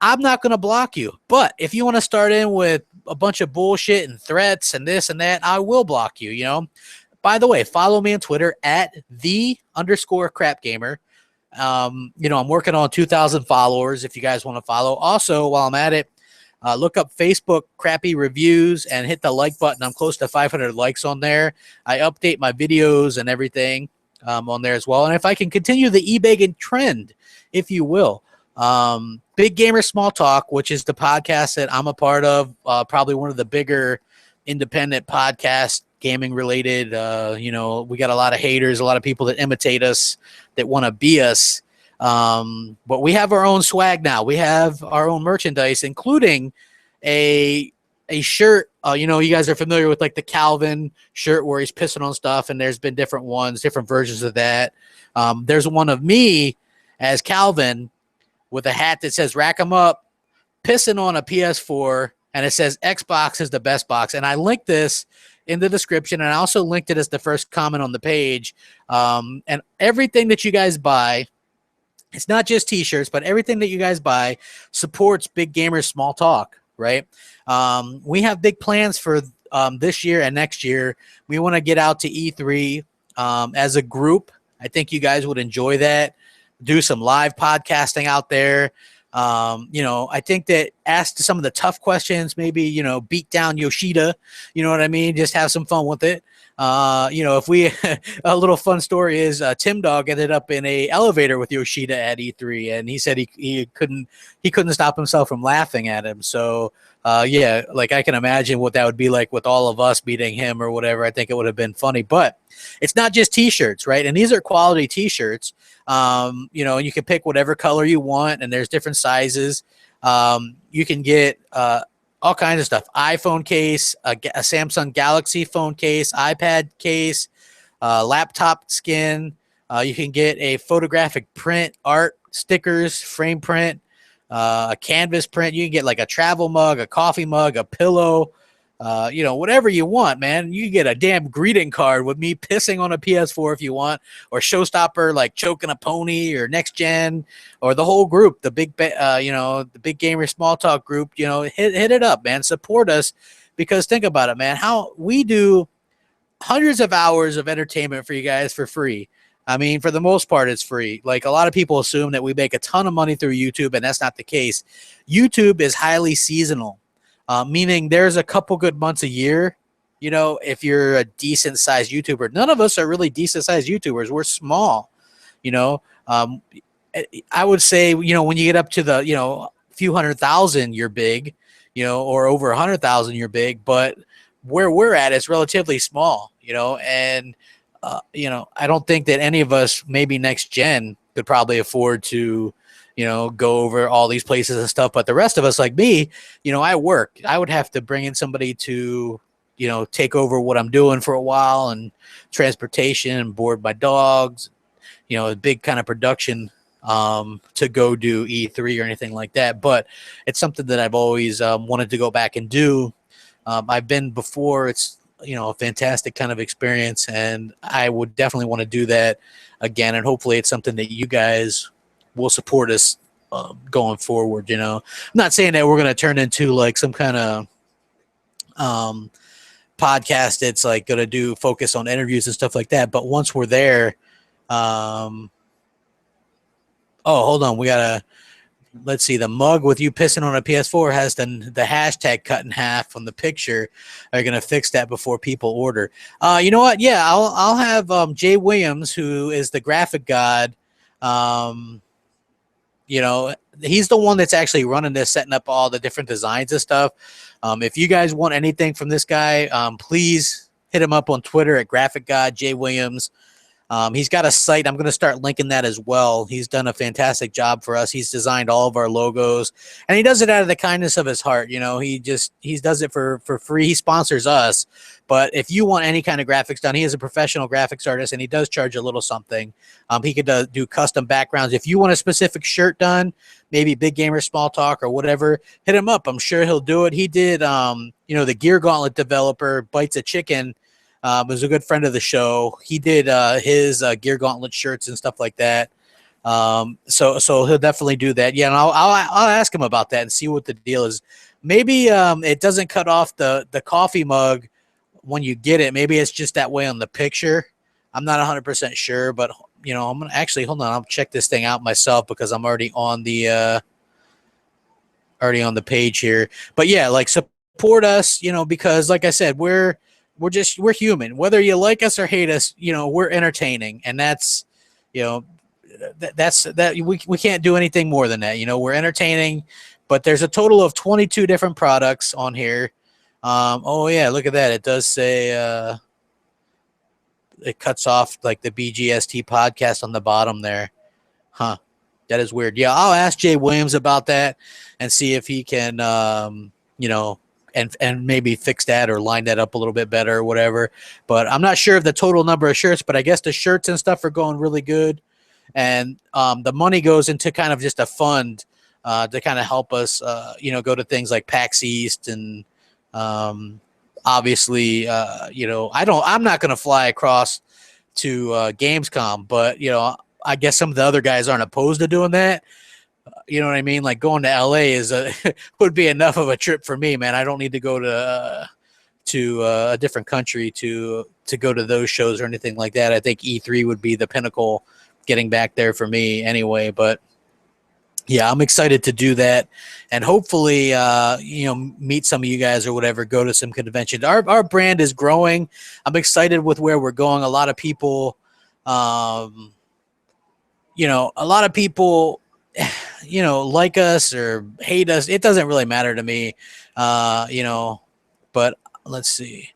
I'm not going to block you. But if you want to start in with a bunch of bullshit and threats and this and that, I will block you, By the way, follow me on Twitter at @the_CrapGamer. I'm working on 2,000 followers if you guys want to follow. Also, while I'm at it, look up Facebook Crappy Reviews and hit the like button. I'm close to 500 likes on there. I update my videos and everything on there as well. And if I can continue the eBay trend, if you will, Big Gamer Small Talk, which is the podcast that I'm a part of, probably one of the bigger independent podcasts, gaming related. We got a lot of haters, a lot of people that imitate us, that want to be us. But we have our own swag now. We have our own merchandise, including a shirt. You guys are familiar with like the Calvin shirt where he's pissing on stuff, and there's been different ones, different versions of that. There's one of me as Calvin with a hat that says "Rack 'em up," pissing on a PS4, and it says Xbox is the best box. And I linked this in the description, and I also linked it as the first comment on the page. And everything that you guys buy, it's not just t-shirts, but everything that you guys buy supports Big Gamers Small Talk, right? We have big plans for this year and next year. We want to get out to E3 as a group. I think you guys would enjoy that. Do some live podcasting out there. I think that ask some of the tough questions, maybe, beat down Yoshida, you know what I mean? Just have some fun with it. If we, a little fun story is Tim Dog ended up in a elevator with Yoshida at E3, and he said he couldn't stop himself from laughing at him. So, like I can imagine what that would be like with all of us beating him or whatever. I think it would have been funny, but it's not just t-shirts, right? And these are quality t-shirts. You can pick whatever color you want, and there's different sizes. You can get all kinds of stuff: iPhone case, a Samsung Galaxy phone case, iPad case, laptop skin. You can get a photographic print, art, stickers, frame print, a canvas print. You can get like a travel mug, a coffee mug, a pillow. Whatever you want, man. You can get a damn greeting card with me pissing on a PS4 if you want, or Showstopper like choking a pony, or Next Gen, or the whole group, the the Big Gamer Small Talk group. Hit it up, man. Support us, because think about it, man. How we do hundreds of hours of entertainment for you guys for free. I mean, for the most part, it's free. Like a lot of people assume that we make a ton of money through YouTube, and that's not the case. YouTube is highly seasonal. Meaning there's a couple good months a year, if you're a decent sized YouTuber. None of us are really decent sized YouTubers. We're small, I would say, when you get up to the, few 100,000, you're big, or over 100,000, you're big. But where we're at is relatively small, and, I don't think that any of us, maybe next gen, could probably afford to, go over all these places and stuff. But the rest of us, like me, I work. I would have to bring in somebody to take over what I'm doing for a while, and transportation and board my dogs, a big kind of production to go do E3 or anything like that. But it's something that I've always wanted to go back and do. I've been before. It's, a fantastic kind of experience, and I would definitely want to do that again. And hopefully it's something that you guys will support us going forward. I'm not saying that we're going to turn into like some kind of podcast that's like going to do focus on interviews and stuff like that. But once we're there, oh, hold on. Let's see. The mug with you pissing on a PS4 has the hashtag cut in half on the picture. Are going to fix that before people order. You know what? Yeah, I'll have Jay Williams, who is the graphic god. He's the one that's actually running this, setting up all the different designs and stuff. If you guys want anything from this guy, please hit him up on Twitter at Graphic God Jay Williams. He's got a site. I'm going to start linking that as well. He's done a fantastic job for us. He's designed all of our logos, and he does it out of the kindness of his heart. He does it for free. He sponsors us. But if you want any kind of graphics done, he is a professional graphics artist, and he does charge a little something. He could do custom backgrounds. If you want a specific shirt done, maybe Big Gamer Small Talk or whatever, hit him up. I'm sure he'll do it. He did, the Gear Gauntlet developer, Bites a Chicken, was a good friend of the show. He did his Gear Gauntlet shirts and stuff like that. So he'll definitely do that. Yeah, and I'll ask him about that and see what the deal is. Maybe it doesn't cut off the coffee mug when you get it. Maybe it's just that way on the picture. I'm not 100% sure, but I'm gonna actually hold on. I'll check this thing out myself because I'm already on the page here. But yeah, like support us, because like I said, we're human. Whether you like us or hate us, we're entertaining, and that's we can't do anything more than that. We're entertaining, but there's a total of 22 different products on here. Oh yeah, look at that. It does say it cuts off like the BGST podcast on the bottom there. Huh. That is weird. Yeah, I'll ask Jay Williams about that and see if he can and maybe fix that or line that up a little bit better or whatever. But I'm not sure of the total number of shirts, but I guess the shirts and stuff are going really good. And the money goes into kind of just a fund to kind of help us, go to things like PAX East and obviously, I'm not going to fly across to Gamescom, but, I guess some of the other guys aren't opposed to doing that. You know what I mean? Like going to LA would be enough of a trip for me, man. I don't need to go to a different country to go to those shows or anything like that. I think E3 would be the pinnacle getting back there for me anyway. But yeah, I'm excited to do that and hopefully, meet some of you guys or whatever, go to some conventions. Our brand is growing. I'm excited with where we're going. A lot of people, like us or hate us. It doesn't really matter to me, but let's see.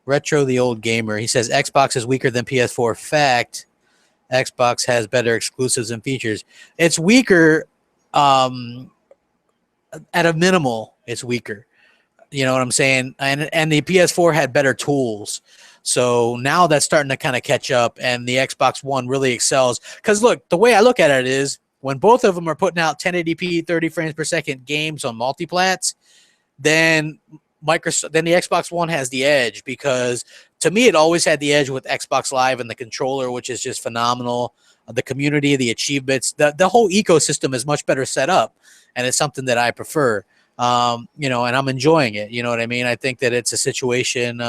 Retro, the old gamer. He says Xbox is weaker than PS4. Fact, Xbox has better exclusives and features. It's weaker, at a minimal, it's weaker. You know what I'm saying? And the PS4 had better tools. So now that's starting to kind of catch up, and the Xbox One really excels. Because look, the way I look at it is when both of them are putting out 1080p, 30 frames per second games on multiplats, then the Xbox One has the edge, because to me it always had the edge with Xbox Live and the controller, which is just phenomenal. The community, the achievements, the whole ecosystem is much better set up, and it's something that I prefer. And I'm enjoying it. You know what I mean? I think that it's a situation.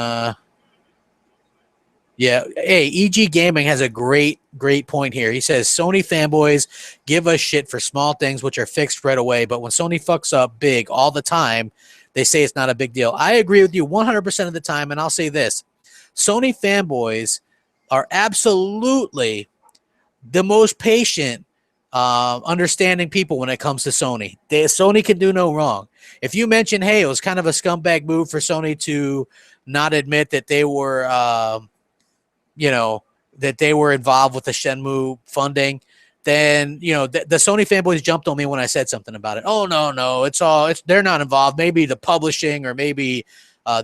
Yeah. Hey, EG Gaming has a great point here. He says, Sony fanboys give us shit for small things which are fixed right away, but when Sony fucks up big all the time, they say it's not a big deal. I agree with you 100% of the time, and I'll say this. Sony fanboys are absolutely the most patient, understanding people when it comes to Sony. Sony can do no wrong. If you mention, hey, it was kind of a scumbag move for Sony to not admit that they were that they were involved with the Shenmue funding, then, the Sony fanboys jumped on me when I said something about it. Oh, no, they're not involved. Maybe the publishing or maybe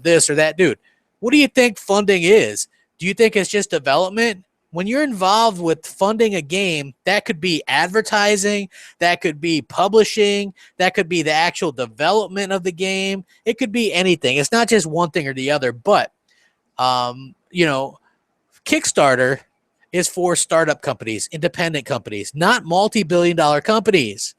this or that. Dude, What do you think funding is? Do you think it's just development? When you're involved with funding a game, that could be advertising, that could be publishing, that could be the actual development of the game. It could be anything. It's not just one thing or the other. But you know, Kickstarter is for startup companies, independent companies, not multi-billion-dollar companies.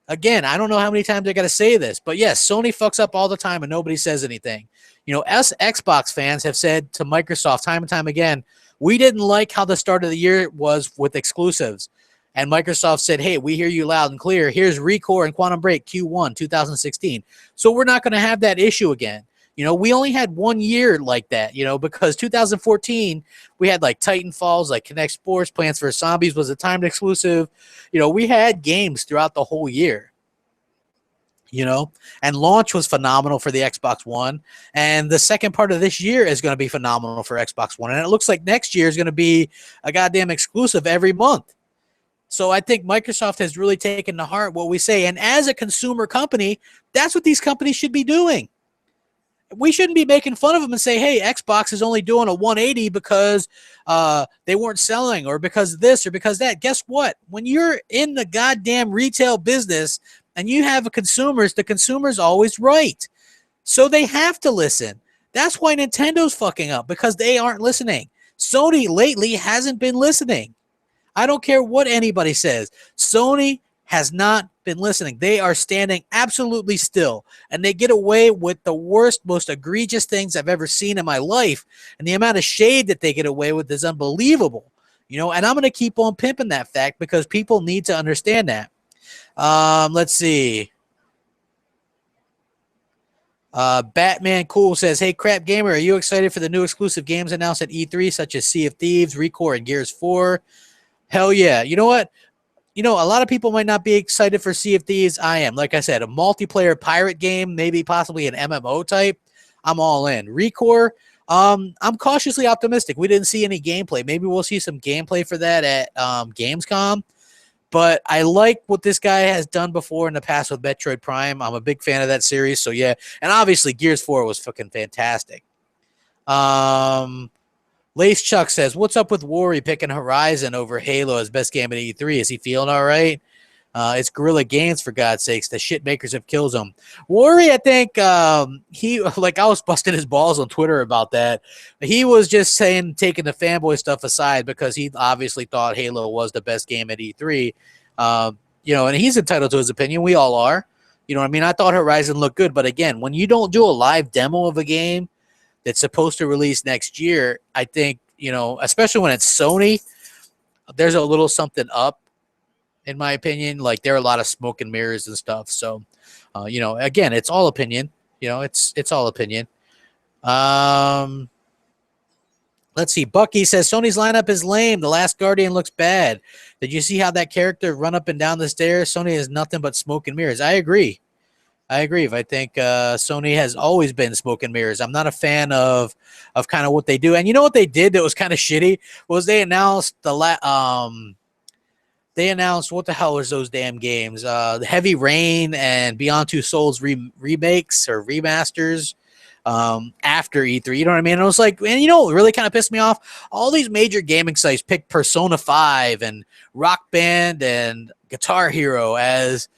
Again, I don't know how many times I got to say this, but yes, Sony fucks up all the time and nobody says anything. Us Xbox fans have said to Microsoft time and time again, we didn't like how the start of the year was with exclusives. And Microsoft said, hey, we hear you loud and clear. Here's Recore and Quantum Break Q1 2016. So we're not going to have that issue again. We only had 1 year like that, because 2014, we had like Titanfalls, like Kinect Sports, Plants vs. Zombies was a timed exclusive. We had games throughout the whole year, and launch was phenomenal for the Xbox One. And the second part of this year is going to be phenomenal for Xbox One. And it looks like next year is going to be a goddamn exclusive every month. So I think Microsoft has really taken to heart what we say. And as a consumer company, that's what these companies should be doing. We shouldn't be making fun of them and say, hey, Xbox is only doing a 180 because they weren't selling or because of this or because that. Guess what? When you're in the goddamn retail business and you have the consumer's always right. So they have to listen. That's why Nintendo's fucking up, because they aren't listening. Sony lately hasn't been listening. I don't care what anybody says. Sony has not been listening. They are standing absolutely still, and they get away with the worst, most egregious things I've ever seen in my life. And the amount of shade that they get away with is unbelievable. And I'm going to keep on pimping that fact because people need to understand that. Let's see. Batman Cool says, hey, Crap Gamer, are you excited for the new exclusive games announced at E3, such as Sea of Thieves, Recore, and Gears 4? Hell yeah. You know what? A lot of people might not be excited for Sea of Thieves. I am. Like I said, a multiplayer pirate game, maybe possibly an MMO type. I'm all in. Recore, I'm cautiously optimistic. We didn't see any gameplay. Maybe we'll see some gameplay for that at Gamescom. But I like what this guy has done before in the past with Metroid Prime. I'm a big fan of that series. So, yeah. And obviously, Gears 4 was fucking fantastic. Lace Chuck says, what's up with Worry picking Horizon over Halo as best game at E3? Is he feeling all right? It's Guerrilla Games, for God's sakes. The shit makers have Killzone. Worry, I think, I was busting his balls on Twitter about that. He was just saying, taking the fanboy stuff aside, because he obviously thought Halo was the best game at E3. And he's entitled to his opinion. We all are. You know what I mean? I thought Horizon looked good. But again, when you don't do a live demo of a game that's supposed to release next year, I think, especially when it's Sony, there's a little something up, in my opinion. Like, there are a lot of smoke and mirrors and stuff. So, again, it's all opinion. It's all opinion. Let's see. Bucky says, Sony's lineup is lame. The Last Guardian looks bad. Did you see how that character run up and down the stairs? Sony is nothing but smoke and mirrors. I agree. I think Sony has always been smoke and mirrors. I'm not a fan of kind of what they do. And you know what they did that was kind of shitty was they announced what the hell was those damn games? The Heavy Rain and Beyond Two Souls remakes or remasters after E3. You know what I mean? And I was like, and what really kind of pissed me off? All these major gaming sites picked Persona 5 and Rock Band and Guitar Hero as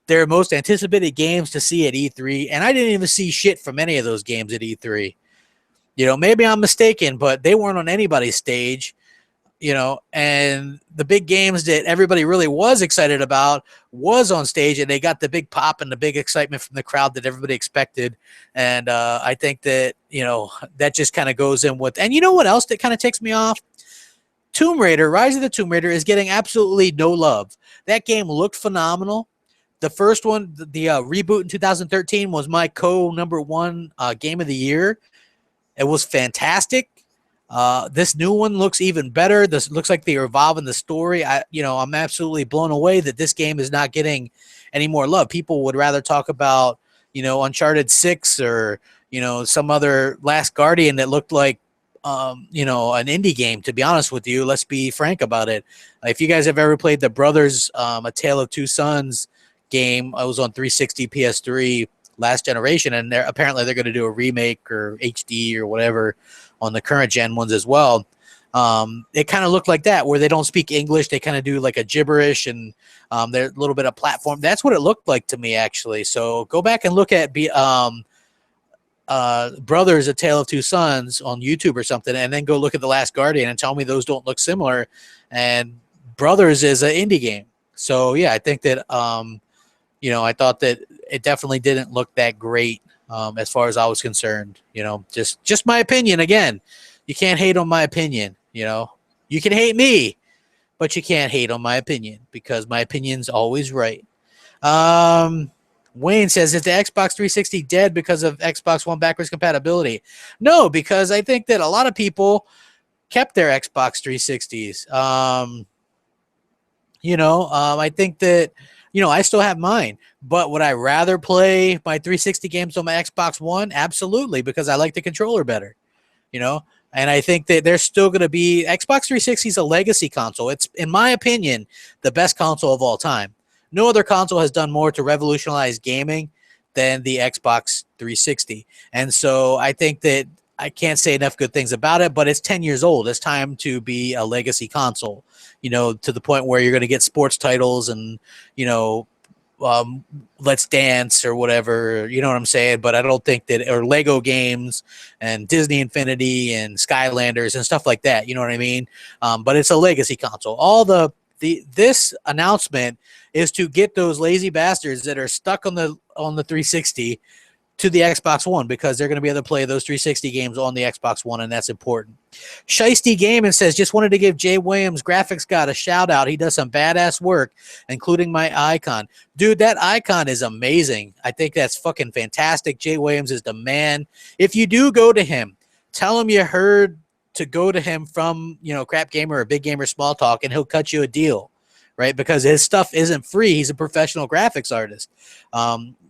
their most anticipated games to see at E3, and I didn't even see shit from any of those games at E3. Maybe I'm mistaken, but they weren't on anybody's stage, and the big games that everybody really was excited about was on stage, and they got the big pop and the big excitement from the crowd that everybody expected. And I think that, that just kind of goes in with, and you know what else that kind of ticks me off? Tomb Raider, Rise of the Tomb Raider is getting absolutely no love. That game looked phenomenal. The first one, the reboot in 2013, was my number one game of the year. It was fantastic. This new one looks even better. This looks like they're evolving the story. I'm absolutely blown away that this game is not getting any more love. People would rather talk about, Uncharted 6 or, some other Last Guardian that looked like, an indie game, to be honest with you. Let's be frank about it. If you guys have ever played the Brothers, A Tale of Two Sons game, I was on 360 PS3. last generation, and apparently they're going to do a remake or HD or whatever on the current gen ones as well. It kind of looked like that, where they don't speak English. They kind of do like a gibberish, and they're a little bit of platform. That's what it looked like to me, actually. So go back and look at Brothers: A Tale of Two Sons on YouTube or something, and then go look at The Last Guardian and tell me those don't look similar. And Brothers is an indie game. So yeah, I think that I thought that it definitely didn't look that great as far as I was concerned. Just my opinion. Again, you can't hate on my opinion. You can hate me, but you can't hate on my opinion, because my opinion's always right. Wayne says, is the Xbox 360 dead because of Xbox One backwards compatibility? No, because I think that a lot of people kept their Xbox 360s. I think that, I still have mine, but would I rather play my 360 games on my Xbox One? Absolutely, because I like the controller better, and I think that there's still going to be Xbox 360 is a legacy console. It's, in my opinion, the best console of all time. No other console has done more to revolutionize gaming than the Xbox 360. And so I think that I can't say enough good things about it, but it's 10 years old. It's time to be a legacy console, to the point where you're going to get sports titles and, Let's Dance or whatever, you know what I'm saying? But I don't think that, or Lego games and Disney Infinity and Skylanders and stuff like that, you know what I mean? But it's a legacy console. This announcement is to get those lazy bastards that are stuck on the 360 to the Xbox One, because they're going to be able to play those 360 games on the Xbox One, and that's important. Shiesty Gaming says, just wanted to give Jay Williams, graphics god, a shout out. He does some badass work, including my icon. Dude, that icon is amazing. I think that's fucking fantastic. Jay Williams is the man. If you do go to him, tell him you heard to go to him from, Crap Gamer or Big Gamer Small Talk, and he'll cut you a deal, right? Because his stuff isn't free. He's a professional graphics artist.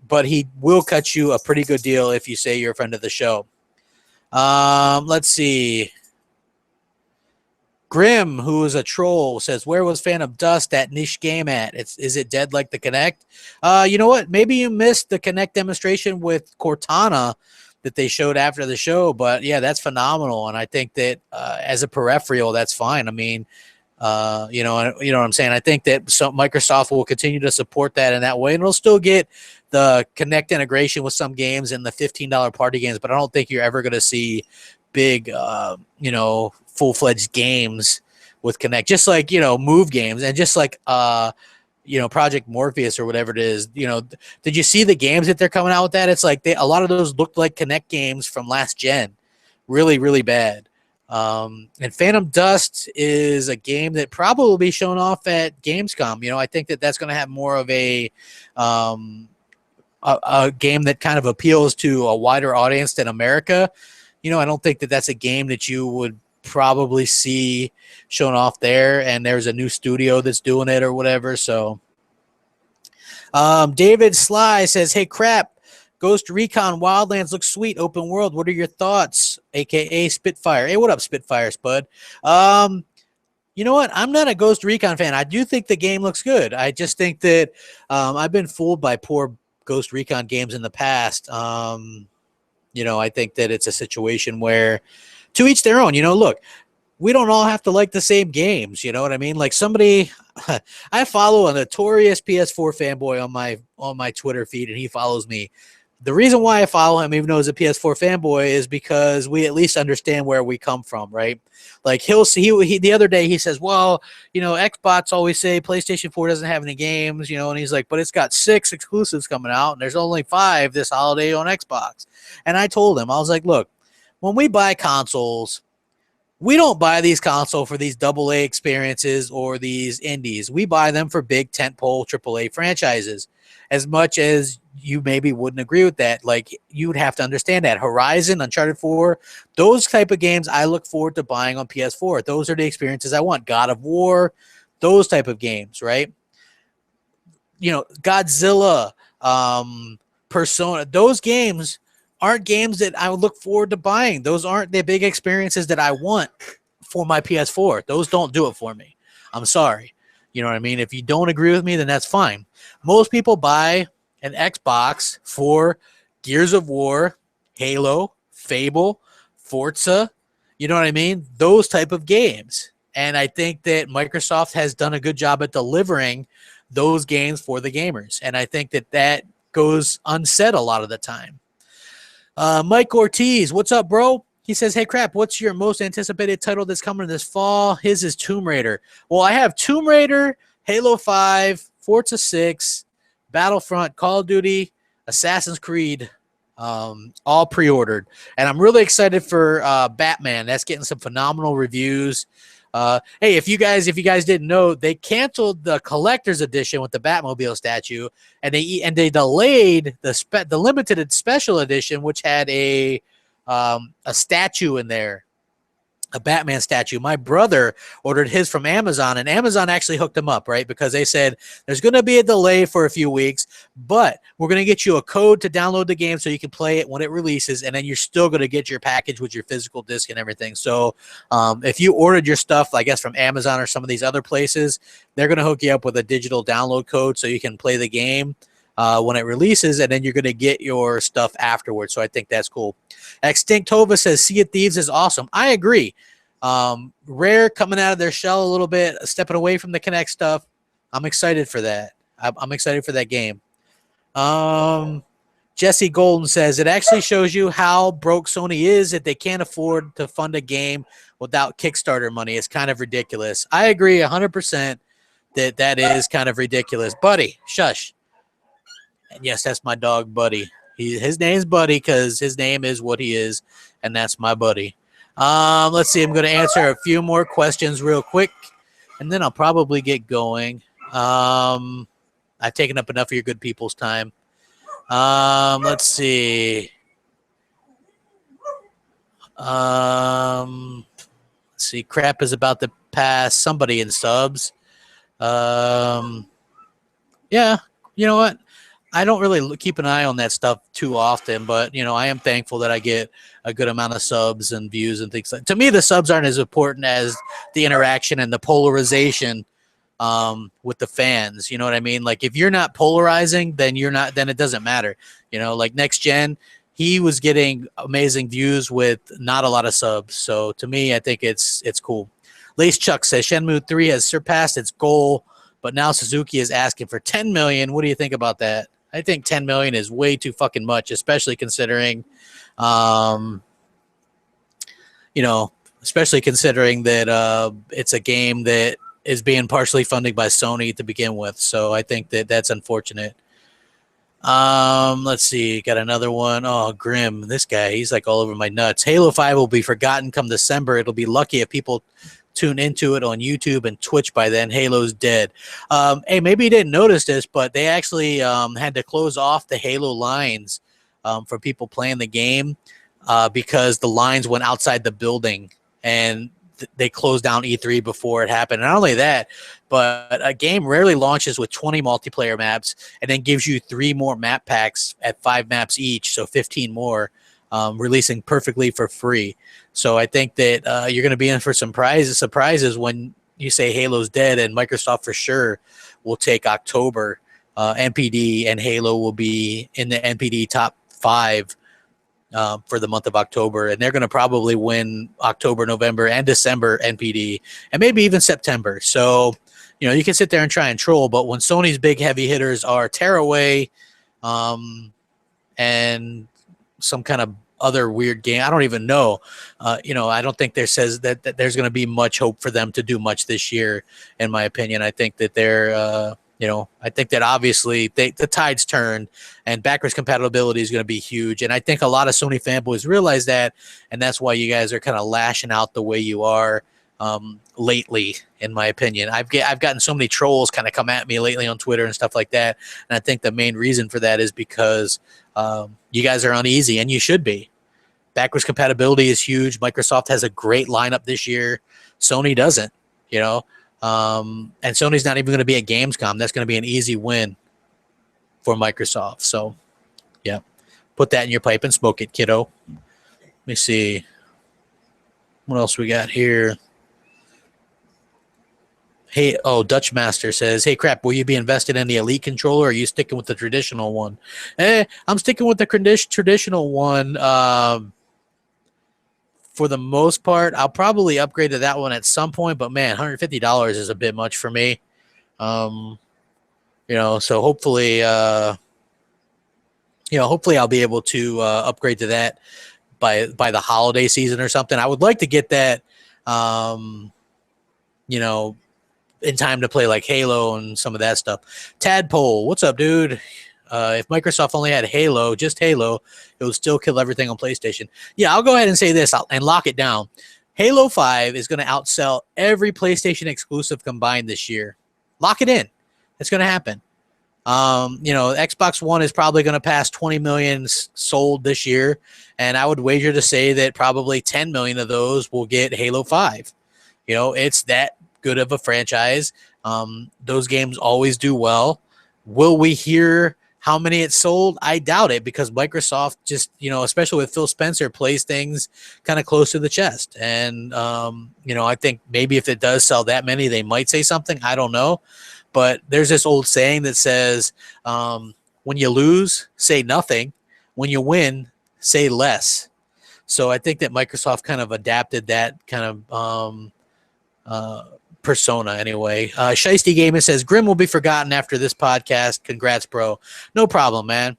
But he will cut you a pretty good deal if you say you're a friend of the show. Let's see. Grim, who is a troll, says, where was Phantom Dust, that niche game at? Is it dead like the Kinect? You know what? Maybe you missed the Kinect demonstration with Cortana that they showed after the show, but yeah, that's phenomenal. And I think that as a peripheral, that's fine. I mean, you know what I'm saying? I think that Microsoft will continue to support that in that way, and it'll still get the Kinect integration with some games and the $15 party games, but I don't think you're ever going to see big, full-fledged games with Kinect, just like, Move games, and just like, Project Morpheus or whatever it is. Did you see the games that they're coming out with that? It's like a lot of those looked like Kinect games from last gen. Really, really bad. And Phantom Dust is a game that probably will be shown off at Gamescom. I think that that's going to have more of a game that kind of appeals to a wider audience than America. I don't think that that's a game that you would probably see shown off there, and there's a new studio that's doing it or whatever. So David Sly says, hey, Crap, Ghost Recon Wildlands looks sweet, open world. What are your thoughts? AKA Spitfire. Hey, what up, Spitfire Spud? You know what? I'm not a Ghost Recon fan. I do think the game looks good. I just think that I've been fooled by poor Ghost Recon games in the past. I think that it's a situation where, to each their own. Look, we don't all have to like the same games. You know what I mean? Like somebody, I follow a notorious PS4 fanboy on my Twitter feed, and he follows me. The reason why I follow him, even though he's a PS4 fanboy, is because we at least understand where we come from, right? Like he the other day he says, well, Xbox always say PlayStation 4 doesn't have any games, and he's like, but it's got 6 exclusives coming out, and there's only 5 this holiday on Xbox. And I told him, I was like, look, when we buy consoles, we don't buy these consoles for these AA experiences or these indies. We buy them for big tentpole AAA franchises. As much as you maybe wouldn't agree with that, like you would have to understand that Horizon, Uncharted 4, those type of games I look forward to buying on PS4. Those are the experiences I want. God of War, those type of games, right? Godzilla, Persona, those games aren't games that I would look forward to buying. Those aren't the big experiences that I want for my PS4. Those don't do it for me. I'm sorry. You know what I mean? If you don't agree with me, then that's fine. Most people buy an Xbox for Gears of War, Halo, Fable, Forza, you know what I mean? Those type of games. And I think that Microsoft has done a good job at delivering those games for the gamers. And I think that that goes unsaid a lot of the time. Mike Ortiz, what's up, bro? He says, hey, Crap, what's your most anticipated title that's coming this fall? His is Tomb Raider. Well, I have Tomb Raider, Halo 5, Forza 6, Battlefront, Call of Duty, Assassin's Creed, all pre-ordered. And I'm really excited for Batman. That's getting some phenomenal reviews. Hey, if you guys didn't know, they canceled the collector's edition with the Batmobile statue, and they delayed the limited special edition, which had a statue in there, a Batman statue. My brother ordered his from Amazon, and Amazon actually hooked him up, right? Because they said there's going to be a delay for a few weeks, but we're going to get you a code to download the game so you can play it when it releases, and then you're still going to get your package with your physical disc and everything. So if you ordered your stuff, I guess, from Amazon or some of these other places, they're going to hook you up with a digital download code so you can play the game when it releases, and then you're going to get your stuff afterwards. So I think that's cool. Extinct Tova says Sea of Thieves is awesome. I agree. Rare coming out of their shell a little bit, stepping away from the Kinect stuff. I'm excited for that. I'm excited for that game. Jesse Golden says it actually shows you how broke Sony is that they can't afford to fund a game without Kickstarter money. It's kind of ridiculous. I agree 100% that is kind of ridiculous. Buddy, shush. And yes, that's my dog, Buddy. His name's Buddy because his name is what he is, and that's my buddy. Let's see. I'm going to answer a few more questions real quick, and then I'll probably get going. I've taken up enough of your good people's time. Let's see. Let's see. Crap is about to pass somebody in subs. Yeah, you know what? I don't really keep an eye on that stuff too often, but I am thankful that I get a good amount of subs and views and things. To me, the subs aren't as important as the interaction and the polarization with the fans. You know what I mean? Like if you're not polarizing, then it doesn't matter. Like Next Gen, he was getting amazing views with not a lot of subs. So to me, I think it's cool. Lace Chuck says Shenmue 3 has surpassed its goal, but now Suzuki is asking for 10 million. What do you think about that? I think 10 million is way too fucking much, especially considering, that it's a game that is being partially funded by Sony to begin with. So I think that's unfortunate. Let's see. Got another one. Oh, Grim. This guy, he's like all over my nuts. Halo 5 will be forgotten come December. It'll be lucky if people tune into it on YouTube and Twitch by then. Halo's dead. Hey, maybe you didn't notice this, but they actually had to close off the Halo lines for people playing the game because the lines went outside the building, and they closed down E3 before it happened. And not only that, but a game rarely launches with 20 multiplayer maps and then gives you 3 more map packs at 5 maps each, so 15 more, releasing perfectly for free. So I think that you're going to be in for some surprises when you say Halo's dead, and Microsoft for sure will take October NPD, and Halo will be in the NPD top 5 for the month of October, and they're going to probably win October, November, and December NPD, and maybe even September. So, you can sit there and try and troll, but when Sony's big heavy hitters are Tearaway, and some kind of other weird game, I don't even know. I don't think there says that there's going to be much hope for them to do much this year. In my opinion, I think that they're, I think that obviously the tide's turned, and backwards compatibility is going to be huge. And I think a lot of Sony fanboys realize that, and that's why you guys are kind of lashing out the way you are lately. In my opinion, I've gotten so many trolls kind of come at me lately on Twitter and stuff like that, and I think the main reason for that is because you guys are uneasy, and you should be. Backwards compatibility is huge. Microsoft has a great lineup this year. Sony doesn't, and Sony's not even going to be at Gamescom. That's going to be an easy win for Microsoft. So, yeah, put that in your pipe and smoke it, kiddo. Let me see. What else we got here? Hey, oh, Dutch Master says, "Hey, crap, will you be invested in the Elite controller, or are you sticking with the traditional one?" I'm sticking with the traditional one. For the most part, I'll probably upgrade to that one at some point. But man, $150 is a bit much for me. Um, so hopefully, hopefully I'll be able to upgrade to that by the holiday season or something. I would like to get that, um, you know, in time to play like Halo and some of that stuff. Tadpole, what's up, dude? If Microsoft only had Halo, just Halo, it would still kill everything on PlayStation. Yeah, I'll go ahead and say this and lock it down. Halo 5 is going to outsell every PlayStation exclusive combined this year. Lock it in. It's going to happen. Xbox One is probably going to pass 20 million sold this year, and I would wager to say that probably 10 million of those will get Halo 5. It's that good of a franchise. Those games always do well. Will we hear how many it sold? I doubt it, because Microsoft just, especially with Phil Spencer, plays things kind of close to the chest. And, I think maybe if it does sell that many, they might say something. I don't know. But there's this old saying that says, when you lose, say nothing. When you win, say less. So I think that Microsoft kind of adapted that kind of persona anyway. Shiesty Gamer says, Grim will be forgotten after this podcast. Congrats, bro. No problem, man.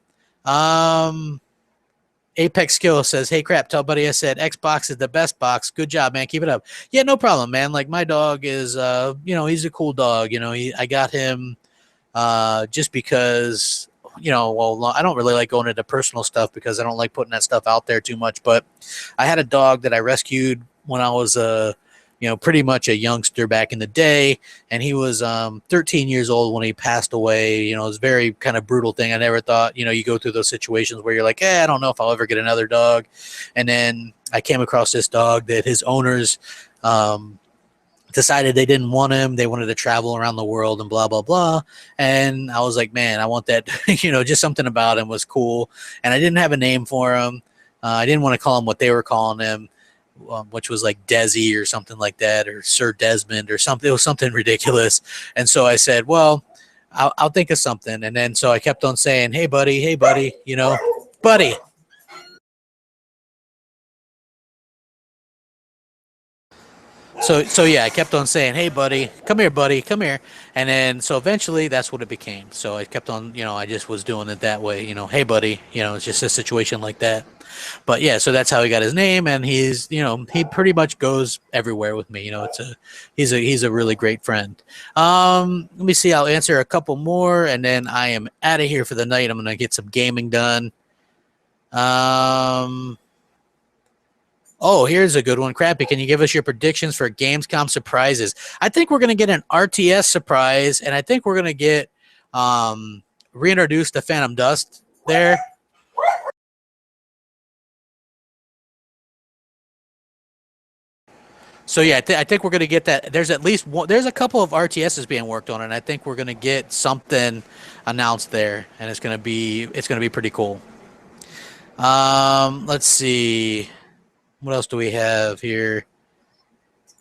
Apex Skill says, hey, crap, tell buddy I said Xbox is the best box. Good job, man. Keep it up. Yeah, no problem, man. Like, my dog is, he's a cool dog. I got him just because, I don't really like going into personal stuff because I don't like putting that stuff out there too much. But I had a dog that I rescued when I was pretty much a youngster back in the day, and he was 13 years old when he passed away. It was a very kind of brutal thing. I never thought, you go through those situations where you're like, I don't know if I'll ever get another dog. And then I came across this dog that his owners decided they didn't want him. They wanted to travel around the world and blah, blah, blah. And I was like, man, I want that, just something about him was cool. And I didn't have a name for him. I didn't want to call him what they were calling him, which was like Desi or something like that, or Sir Desmond or something. It was something ridiculous. And so I said, well, I'll think of something. And then so I kept on saying, hey, buddy, buddy. So yeah, I kept on saying, "Hey, buddy, come here," and then so eventually that's what it became. So I kept on, I just was doing it that way, "Hey, buddy," it's just a situation like that. But yeah, so that's how he got his name, and he pretty much goes everywhere with me. He's a really great friend. Let me see. I'll answer a couple more, and then I am out of here for the night. I'm gonna get some gaming done. Oh, here's a good one. Crappy, can you give us your predictions for Gamescom surprises? I think we're going to get an RTS surprise, and I think we're going to get reintroduced to Phantom Dust there. So yeah, I think we're going to get that. There's at least one. There's a couple of RTSs being worked on, and I think we're going to get something announced there, and it's going to be pretty cool. Let's see. What else do we have here?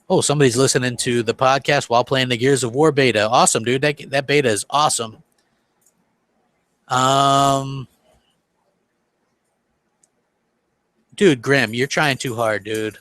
Oh, somebody's listening to the podcast while playing the Gears of War beta. Awesome, dude. That beta is awesome. Dude, Grim, you're trying too hard, dude.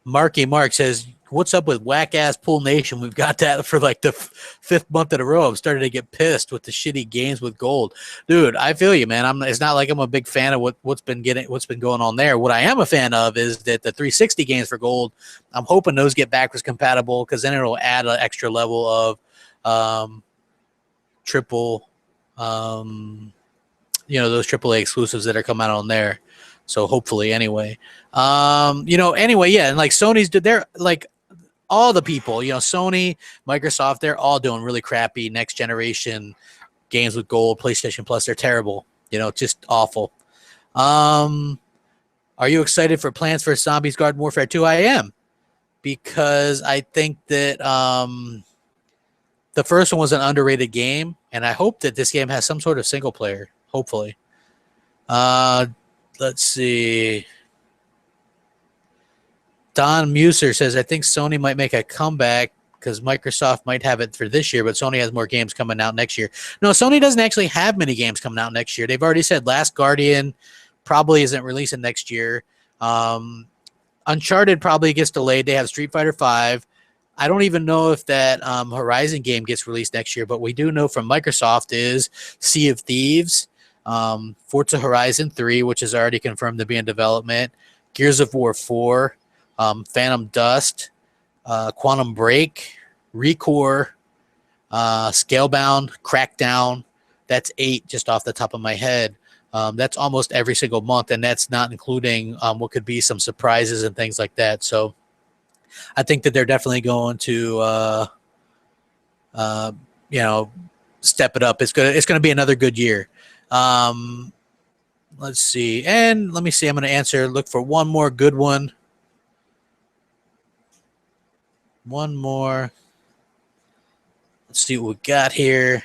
Marky Mark says, what's up with whack ass Pool Nation? We've got that for like the fifth month in a row. I'm starting to get pissed with the shitty games with gold. Dude, I feel you, man. It's not like I'm a big fan of what's been going on there. What I am a fan of is that the 360 games for gold, I'm hoping those get backwards compatible, because then it'll add an extra level of triple those AAA exclusives that are coming out on there. So hopefully, anyway. Yeah, and like they're like all the people, Sony, Microsoft, they're all doing really crappy next generation games with gold. PlayStation Plus, they're terrible. Just awful. Are you excited for Plants vs Zombies Garden Warfare 2? I am, because I think that the first one was an underrated game, and I hope that this game has some sort of single player. Hopefully. Let's see. Don Muser says, I think Sony might make a comeback because Microsoft might have it for this year, but Sony has more games coming out next year. No, Sony doesn't actually have many games coming out next year. They've already said Last Guardian probably isn't releasing next year. Uncharted probably gets delayed. They have Street Fighter V. I don't even know if that Horizon game gets released next year, but we do know from Microsoft is Sea of Thieves, Forza Horizon 3, which is already confirmed to be in development, Gears of War 4, Phantom Dust, Quantum Break, Recore, Scalebound, Crackdown. That's 8 just off the top of my head. That's almost every single month, and that's not including what could be some surprises and things like that. So I think that they're definitely going to, step it up. It's gonna be another good year. Let's see, and let me see. I'm going to look for one more good one. One more. Let's see what we got here.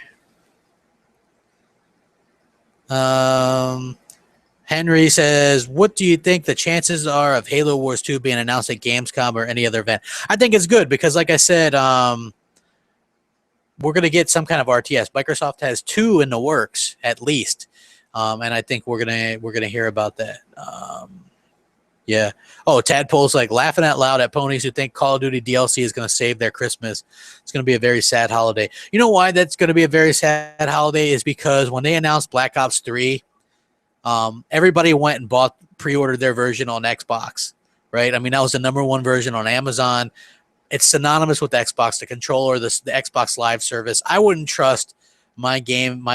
Henry says, what do you think the chances are of Halo Wars 2 being announced at Gamescom or any other event? I think it's good because, like I said, we're going to get some kind of RTS. Microsoft has 2 in the works at least, and I think we're gonna hear about that. Yeah. Oh, Tadpole's like laughing out loud at ponies who think Call of Duty DLC is going to save their Christmas. It's going to be a very sad holiday. You know why that's going to be a very sad holiday is because when they announced Black Ops 3, everybody went and pre-ordered their version on Xbox, right? I mean, that was the #1 version on Amazon. It's synonymous with Xbox, the controller, the Xbox Live service. I wouldn't trust my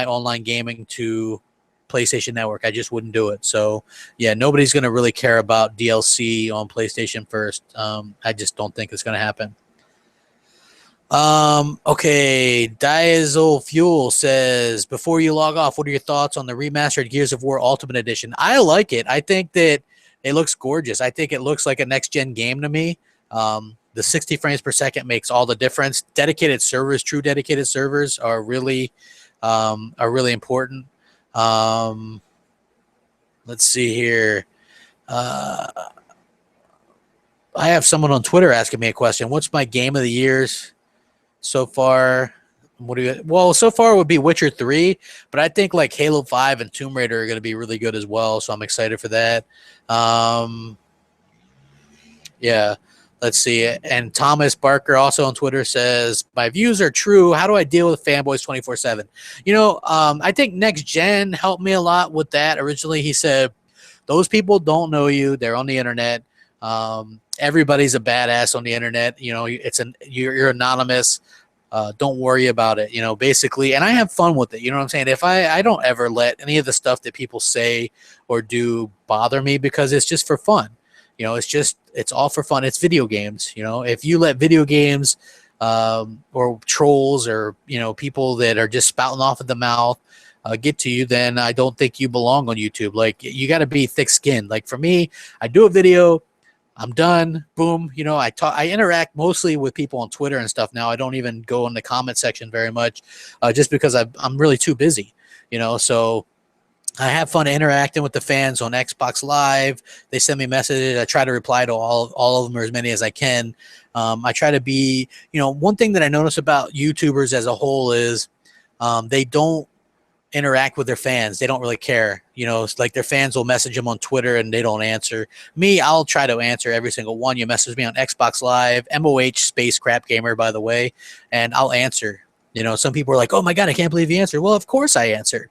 online gaming to PlayStation Network. I just wouldn't do it. So yeah, nobody's going to really care about DLC on PlayStation first. I just don't think it's going to happen. Okay. Diesel Fuel says, before you log off, what are your thoughts on the remastered Gears of War Ultimate Edition? I like it. I think that it looks gorgeous. I think it looks like a next-gen game to me. The 60 frames per second makes all the difference. Dedicated servers, true dedicated servers are really important. Let's see here. I have someone on Twitter asking me a question. What's my game of the years so far? So far it would be Witcher 3, but I think like Halo 5 and Tomb Raider are going to be really good as well. So I'm excited for that. Yeah. Let's see. And Thomas Barker also on Twitter says, my views are true. How do I deal with fanboys 24/7? I think Next Gen helped me a lot with that. Originally, he said, those people don't know you. They're on the internet. Everybody's a badass on the internet. You're anonymous. Don't worry about it, basically. And I have fun with it. You know what I'm saying? If I don't ever let any of the stuff that people say or do bother me because it's just for fun. It's all for fun. It's video games. If you let video games or trolls or, people that are just spouting off at the mouth get to you, then I don't think you belong on YouTube. Like, you got to be thick-skinned. Like, for me, I do a video, I'm done, boom. I interact mostly with people on Twitter and stuff now. I don't even go in the comment section very much just because I'm really too busy, so I have fun interacting with the fans on Xbox Live. They send me messages. I try to reply to all of them, or as many as I can. I try to be, one thing that I notice about YouTubers as a whole is they don't interact with their fans. They don't really care. It's like their fans will message them on Twitter and they don't answer. Me, I'll try to answer every single one. You message me on Xbox Live, MOH space Crap Gamer, by the way, and I'll answer. Some people are like, oh my God, I can't believe you answered. Well, of course I answer.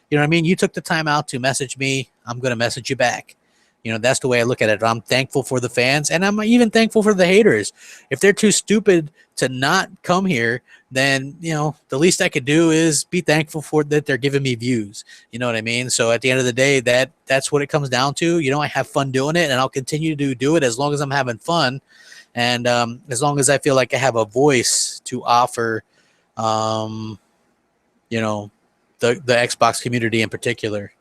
You know what I mean? You took the time out to message me. I'm going to message you back. That's the way I look at it. I'm thankful for the fans, and I'm even thankful for the haters. If they're too stupid to not come here, then, the least I could do is be thankful for that they're giving me views. You know what I mean? So at the end of the day, that's what it comes down to. I have fun doing it, and I'll continue to do it as long as I'm having fun, and as long as I feel like I have a voice to offer, the Xbox community in particular.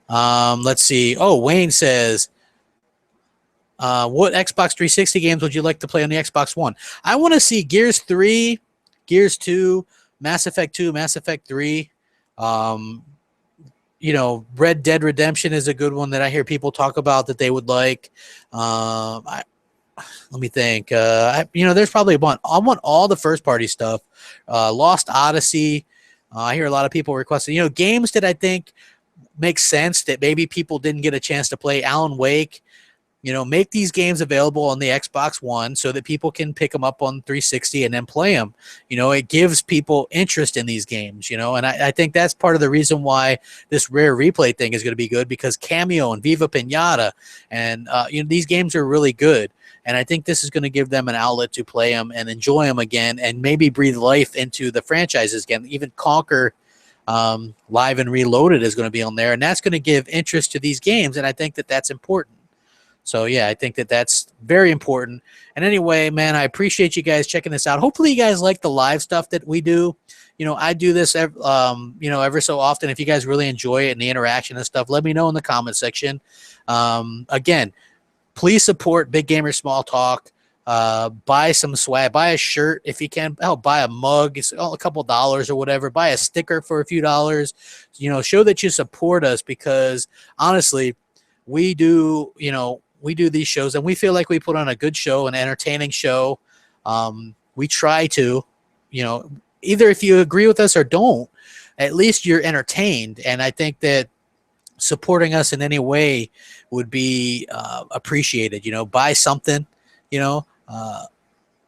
Let's see. Oh, Wayne says, what Xbox 360 games would you like to play on the Xbox One? I want to see Gears 3, Gears 2, Mass Effect 2, Mass Effect 3. Red Dead Redemption is a good one that I hear people talk about that they would like. let me think. There's probably one. I want all the first party stuff. Lost Odyssey. I hear a lot of people requesting, games that I think make sense that maybe people didn't get a chance to play. Alan Wake. Make these games available on the Xbox One so that people can pick them up on 360 and then play them. It gives people interest in these games, and I think that's part of the reason why this Rare Replay thing is going to be good, because Cameo and Viva Pinata and, these games are really good. And I think this is going to give them an outlet to play them and enjoy them again and maybe breathe life into the franchises again. Even Conquer Live and Reloaded is going to be on there, and that's going to give interest to these games, and I think that that's important. So, yeah, I think that that's very important. And anyway, man, I appreciate you guys checking this out. Hopefully you guys like the live stuff that we do. I do this, ever so often. If you guys really enjoy it and the interaction and stuff, let me know in the comment section. Again, please support Big Gamer Small Talk. Buy some swag. Buy a shirt if you can. Buy a mug. It's a couple dollars or whatever. Buy a sticker for a few dollars. Show that you support us, because, honestly, we do these shows and we feel like we put on a good show, an entertaining show. We try to, either if you agree with us or don't, at least you're entertained. And I think that supporting us in any way would be appreciated. Buy something,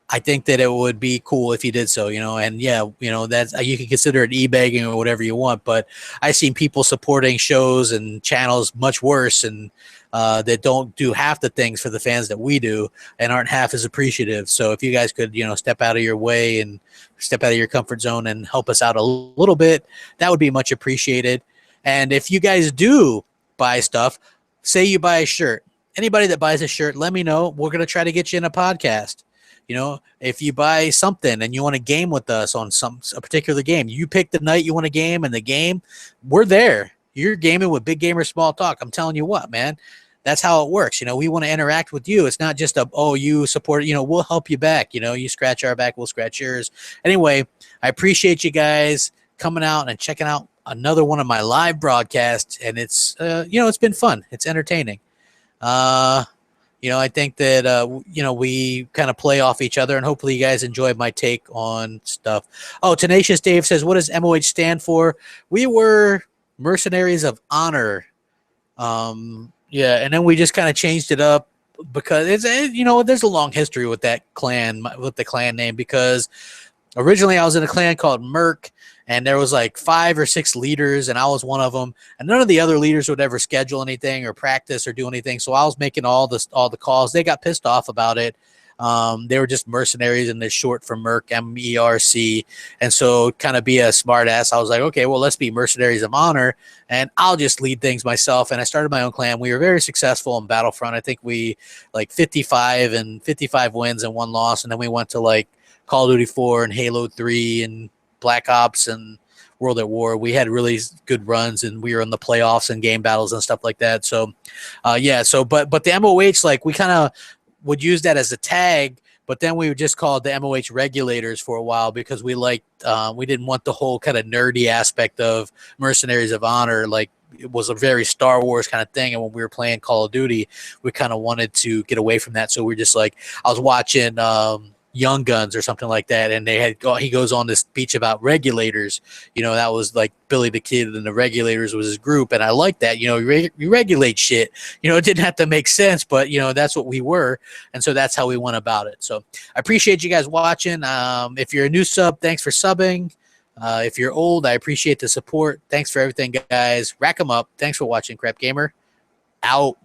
I think that it would be cool if you did so, and yeah, that's, you can consider it e-bagging or whatever you want, but I've seen people supporting shows and channels much worse, and that don't do half the things for the fans that we do and aren't half as appreciative. So if you guys could, step out of your way and step out of your comfort zone and help us out a little bit, that would be much appreciated. And if you guys do buy stuff, say you buy a shirt, anybody that buys a shirt, let me know. We're going to try to get you in a podcast. If you buy something and you want to game with us on a particular game, you pick the night you want to game, and the game, we're there. You're gaming with Big Gamer Small Talk. I'm telling you what, man, that's how it works. We want to interact with you. It's not just you support it. We'll help you back. You scratch our back, we'll scratch yours. Anyway, I appreciate you guys coming out and checking out another one of my live broadcasts, and it's it's been fun. It's entertaining. I think that, we kind of play off each other, and hopefully you guys enjoyed my take on stuff. Oh, Tenacious Dave says, what does MOH stand for? We were Mercenaries of Honor. Yeah, and then we just kind of changed it up because it's, there's a long history with that clan, with the clan name, because originally I was in a clan called Merc, and there was like 5 or 6 leaders, and I was one of them. And none of the other leaders would ever schedule anything or practice or do anything. So I was making all the calls. They got pissed off about it. They were just mercenaries, and they're short for Merc, MERC. And so, kind of be a smart ass, I was like, okay, well, let's be Mercenaries of Honor, and I'll just lead things myself. And I started my own clan. We were very successful in Battlefront. I think we 55 wins and 1 loss. And then we went to like Call of Duty 4 and Halo 3 and Black Ops and World at War. We had really good runs, and we were in the playoffs and game battles and stuff like that. So, yeah. So, but the MOH, like, we kind of would use that as a tag, but then we would just call it the MOH Regulators for a while, because we didn't want the whole kind of nerdy aspect of Mercenaries of Honor. Like, it was a very Star Wars kind of thing, and when we were playing Call of Duty, we kind of wanted to get away from that. So we're just like, I was watching Young Guns or something like that, and he goes on this speech about regulators. That was like Billy the Kid, and the Regulators was his group, and I like that. You regulate shit. It didn't have to make sense, but that's what we were, and so that's how we went about it. So I appreciate you guys watching. If you're a new sub, thanks for subbing. If you're old, I appreciate the support. Thanks for everything, guys. Rack 'em up. Thanks for watching. Crap Gamer out.